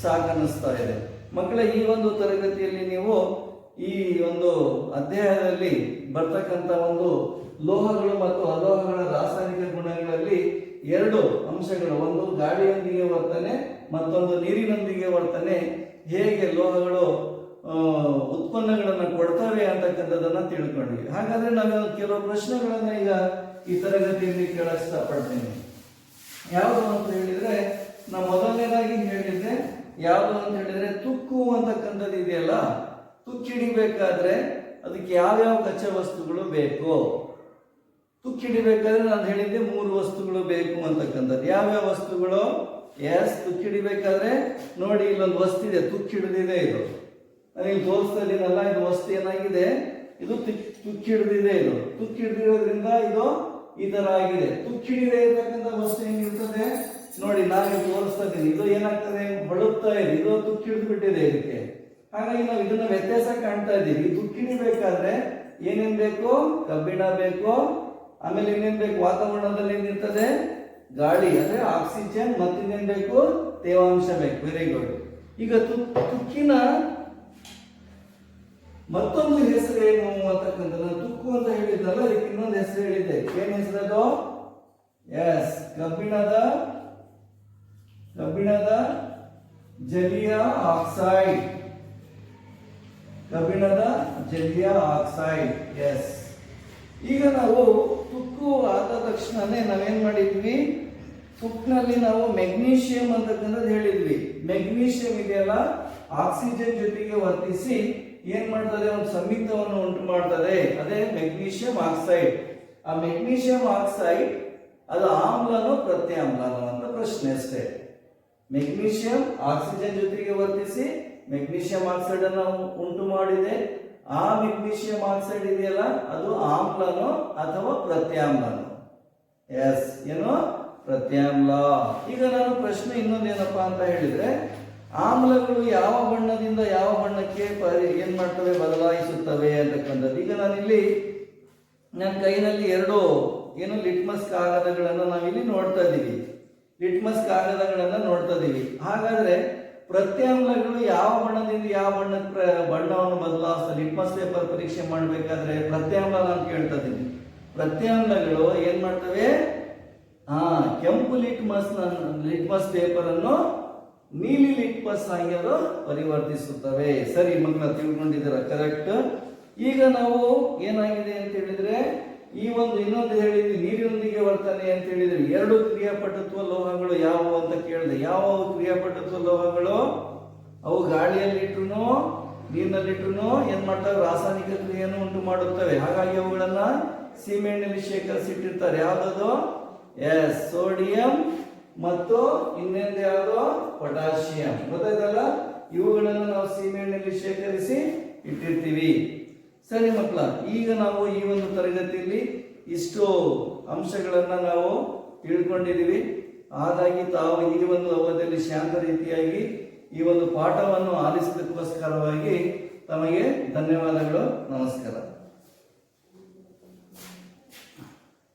ಸಾಕನ್ನಿಸ್ತಾ ಇದೆ ಮಕ್ಕಳ. ಈ ಒಂದು ತರಗತಿಯಲ್ಲಿ ನೀವು ಈ ಒಂದು ಅಧ್ಯಾಯದಲ್ಲಿ ಬರ್ತಕ್ಕಂಥ ಒಂದು ಲೋಹಗಳು ಮತ್ತು ಅಲೋಹಗಳ ರಾಸಾಯನಿಕ ಗುಣಗಳಲ್ಲಿ ಎರಡು ಅಂಶಗಳು, ಒಂದು ಗಾಳಿಯೊಂದಿಗೆ ವರ್ತನೆ, ಮತ್ತೊಂದು ನೀರಿನೊಂದಿಗೆ ವರ್ತನೆ, ಹೇಗೆ ಲೋಹಗಳು ಉತ್ಪನ್ನಗಳನ್ನು ಕೊಡ್ತವೆ ಅಂತಕ್ಕಂಥದ್ದನ್ನ ತಿಳ್ಕೊಂಡ್ವಿ. ಹಾಗಾದ್ರೆ ನಾವು ಕೆಲವು ಪ್ರಶ್ನೆಗಳನ್ನ ಈಗ ಈ ತರಗತಿಯಲ್ಲಿ ಕೇಳಕ್ ಇಷ್ಟಪಡ್ತೀನಿ. ಯಾವುದು ಅಂತ ಹೇಳಿದ್ರೆ ನಾವು ಮೊದಲನೇದಾಗಿ ಹೇಳಿದ್ರೆ ಯಾವುದು ಅಂತ ಹೇಳಿದ್ರೆ ತುಕ್ಕು ಅಂತಕ್ಕಂಥದ್ದು ಇದೆಯಲ್ಲ, ತುಕ್ಕಿಡಿಬೇಕಾದ್ರೆ ಅದಕ್ಕೆ ಯಾವ್ಯಾವ ಕಚ್ಚಾ ವಸ್ತುಗಳು ಬೇಕು? ತುಕ್ಕಿಡಿಬೇಕಾದ್ರೆ ನಾನು ಹೇಳಿದ್ದೆ 3 ವಸ್ತುಗಳು ಬೇಕು ಅಂತಕ್ಕಂಥದ್ದು. ಯಾವ್ಯಾವ ವಸ್ತುಗಳು? ಎಸ್, ತುಕ್ಕಿಡಿಬೇಕಾದ್ರೆ ನೋಡಿ ಇಲ್ಲೊಂದು ವಸ್ತು ಇದೆ, ತುಕ್ಕಿಡಿದಿದೆ. ಇದು ನಾನು ಇಲ್ಲಿ ತೋರಿಸ್ತಾ ಇದ್ದೀನಲ್ಲ, ಇದು ವಸ್ತು ಏನಾಗಿದೆ, ಇದು ತುಕ್ಕಿಡಿದಿದೆ. ಇದು ತುಕ್ಕಿಡಿದಿರೋದ್ರಿಂದ ಇದು ಈ ತರ ಆಗಿದೆ. ತುಕ್ಕಿಡಿದೆ ಇರತಕ್ಕಂಥ ವಸ್ತು ಹೆಂಗಿರ್ತದೆ ನೋಡಿ, ನಾನು ತೋರಿಸ್ತಾ ಇದ್ದೀನಿ. ಇದು ಏನಾಗ್ತದೆ, ಬಳುತ್ತಾ ಇದೆ, ಇದು ತುಕ್ಕಿಡಿದು ಬಿಟ್ಟಿದೆ ಇದಕ್ಕೆ. ಹಾಗಾಗಿ ನಾವು ಇದನ್ನ ವ್ಯತ್ಯಾಸ ಕಾಣ್ತಾ ಇದ್ದೀವಿ. ತುಕ್ಕಿಡಿಬೇಕಾದ್ರೆ ಏನೇನ್ ಬೇಕು? ಕಬ್ಬಿಣ ಬೇಕು. ಆಮೇಲೆ ಇನ್ನೇನ್ ಬೇಕು? ವಾತಾವರಣದಲ್ಲಿ ಏನಿರ್ತದೆ? ಗಾಳಿ ಅಂದ್ರೆ ಆಕ್ಸಿಜನ್. ಮತ್ತಿನ್ನೇನ್ ಬೇಕು? ತೇವಾಂಶ ಬೇಕು. Very good. ಈಗ ತುಕ್ಕಿನ ಮತ್ತೊಂದು ಹೆಸರು ಏನು ಅಂತಕ್ಕಂಥದ್ದು, ತುಕ್ಕು ಅಂತ ಹೇಳಿದ್ನಲ್ಲ, ಅದಕ್ಕೆ ಇನ್ನೊಂದು ಹೆಸರು ಹೇಳಿದ್ದೆ. ಏನ್ ಹೆಸರದು? ಎಸ್, ಕಬ್ಬಿಣದ ಜಲೀಯ ಆಕ್ಸೈಡ್. ಕಬ್ಬಿಣದ ಜಲೀಯ ಆಕ್ಸೈಡ್. ಎಸ್. ಈಗ ನಾವು ತುಕ್ಕು ಆದ ತಕ್ಷಣನೇ ನಾವೇನ್ ಮಾಡಿದ್ವಿ, ತುಕ್ಕಿನಲ್ಲಿ ನಾವು ಮೆಗ್ನೀಷಿಯಂ ಅಂತಕ್ಕಂಥದ್ದು ಹೇಳಿದ್ವಿ. ಮೆಗ್ನೀಷಿಯಂ ಇದೆಯಲ್ಲ, ಆಕ್ಸಿಜನ್ ಜೊತೆಗೆ ವರ್ತಿಸಿ ಏನ್ ಮಾಡ್ತದೆ, ಒಂದು ಸಂಯುಕ್ತವನ್ನು ಉಂಟು ಮಾಡ್ತದೆ, ಅದೇ ಮೆಗ್ನೀಷಿಯಂ ಆಕ್ಸೈಡ್. ಆ ಮೆಗ್ನೀಷಿಯಂ ಆಕ್ಸೈಡ್ ಅದು ಆಮ್ಲನೋ ಪ್ರತ್ಯಾಮ್ಲನೋ ಅಂತ ಪ್ರಶ್ನೆ ಅಷ್ಟೇ. ಮೆಗ್ನೀಷಿಯಂ ಆಕ್ಸಿಜನ್ ಜೊತೆಗೆ ವರ್ತಿಸಿ ಮೆಗ್ನೀಷಿಯಂ ಆಕ್ಸೈಡ್ ಅನ್ನು ಉಂಟು ಮಾಡಿದೆ. ಆ ಮೆಗ್ನೀಷಿಯಂ ಆಕ್ಸೈಡ್ ಇದೆಯಲ್ಲ ಅದು ಆಮ್ಲನೋ ಅಥವಾ ಪ್ರತ್ಯಾಮ್ಲನೋ? ಎಸ್, ಏನು ಪ್ರತ್ಯಾಮ್ಲ. ಈಗ ನಾನು ಪ್ರಶ್ನೆ ಇನ್ನೊಂದೇನಪ್ಪಾ ಅಂತ ಹೇಳಿದ್ರೆ, ಆಮ್ಲಗಳು ಯಾವ ಬಣ್ಣದಿಂದ ಯಾವ ಬಣ್ಣಕ್ಕೆ ಏನ್ ಮಾಡ್ತವೆ, ಬದಲಾಯಿಸುತ್ತವೆ ಅಂತಕ್ಕಂಥದ್ದು. ಈಗ ನಾನಿಲ್ಲಿ ನನ್ನ ಕೈನಲ್ಲಿ ಎರಡು ಏನು ಲಿಟ್ಮಸ್ ಕಾಗದಗಳನ್ನು ನಾವಿಲ್ಲಿ ನೋಡ್ತಾ ಇದ್ದೀವಿ. ಲಿಟ್ಮಸ್ ಕಾಗದಗಳನ್ನ ನೋಡ್ತಾ ಇದೀವಿ. ಹಾಗಾದ್ರೆ ಪ್ರತ್ಯಾಮ್ಲಗಳು ಯಾವ ಬಣ್ಣದಿಂದ ಯಾವ ಬಣ್ಣವನ್ನು ಬದಲಾಯಿಸ್ತದೆ? ಲಿಟ್ಮಸ್ ಪೇಪರ್ ಪರೀಕ್ಷೆ ಮಾಡಬೇಕಾದ್ರೆ ಪ್ರತ್ಯಾಮ್ಲ ನಾನು ಕೇಳ್ತಾ ಇದ್ದೀನಿ. ಪ್ರತ್ಯಾಮ್ಲಗಳು ಏನ್ ಮಾಡ್ತವೆ, ಕೆಂಪು ಲಿಟ್ಮಸ್ ಪೇಪರ್ ಅನ್ನು ನೀಲಿ ಲಿಟ್ಮಸ್ ಆಗಿ ಅದು ಪರಿವರ್ತಿಸುತ್ತವೆ. ಸರಿ ಮಕ್ಕಳ, ತಿಳ್ಕೊಂಡಿದ್ದೀರ? ಕರೆಕ್ಟ್. ಈಗ ನಾವು ಏನಾಗಿದೆ ಅಂತ ಹೇಳಿದ್ರೆ, ಈ ಒಂದು ಇನ್ನೊಂದು ಹೇಳಿದ್ವಿ, ನೀರಿನೊಂದಿಗೆ ವರ್ತನೆ ಅಂತ ಹೇಳಿದ್ರೆ ಎರಡು ಕ್ರಿಯಾಪಟುತ್ವ ಲೋಹಗಳು ಯಾವುವು ಅಂತ ಕೇಳಿದೆ. ಯಾವ ಕ್ರಿಯಾಪಟುತ್ವ ಲೋಹಗಳು? ಅವು ಗಾಳಿಯಲ್ಲಿಟ್ರು ನೀರಿನಲ್ಲಿಟ್ರು ಏನ್ ಮಾಡ್ತವೆ, ರಾಸಾಯನಿಕ ಕ್ರಿಯೆಯನ್ನು ಉಂಟು ಮಾಡುತ್ತವೆ. ಹಾಗಾಗಿ ಅವುಗಳನ್ನ ಸೀಮೆಎಣ್ಣೆಯಲ್ಲಿ ಶೇಖರಿಸಿಟ್ಟಿರ್ತಾರೆ. ಯಾವ್ದದು? ಎಸ್, ಸೋಡಿಯಂ ಮತ್ತು ಇನ್ನೊಂದು ಯಾವುದು, ಪೊಟ್ಯಾಷಿಯಂ. ಗೊತ್ತಾಯ್ತಲ್ಲ? ಇವುಗಳನ್ನು ನಾವು ಸೀಮೆಎಣ್ಣೆಯಲ್ಲಿ ಶೇಖರಿಸಿ ಇಟ್ಟಿರ್ತೀವಿ. ಸರಿ ಮಕ್ಕಳ, ಈಗ ನಾವು ಈ ಒಂದು ತರಗತಿಯಲ್ಲಿ ಇಷ್ಟು ಅಂಶಗಳನ್ನ ನಾವು ತಿಳ್ಕೊಂಡಿದ್ದೀವಿ. ಹಾಗಾಗಿ ತಾವು ಈ ಒಂದು ಅವಧಿಯಲ್ಲಿ ಶಾಂತ ರೀತಿಯಾಗಿ ಈ ಒಂದು ಪಾಠವನ್ನು ಆಲಿಸಿದಕ್ಕೋಸ್ಕರವಾಗಿ ತಮಗೆ ಧನ್ಯವಾದಗಳು. ನಮಸ್ಕಾರ.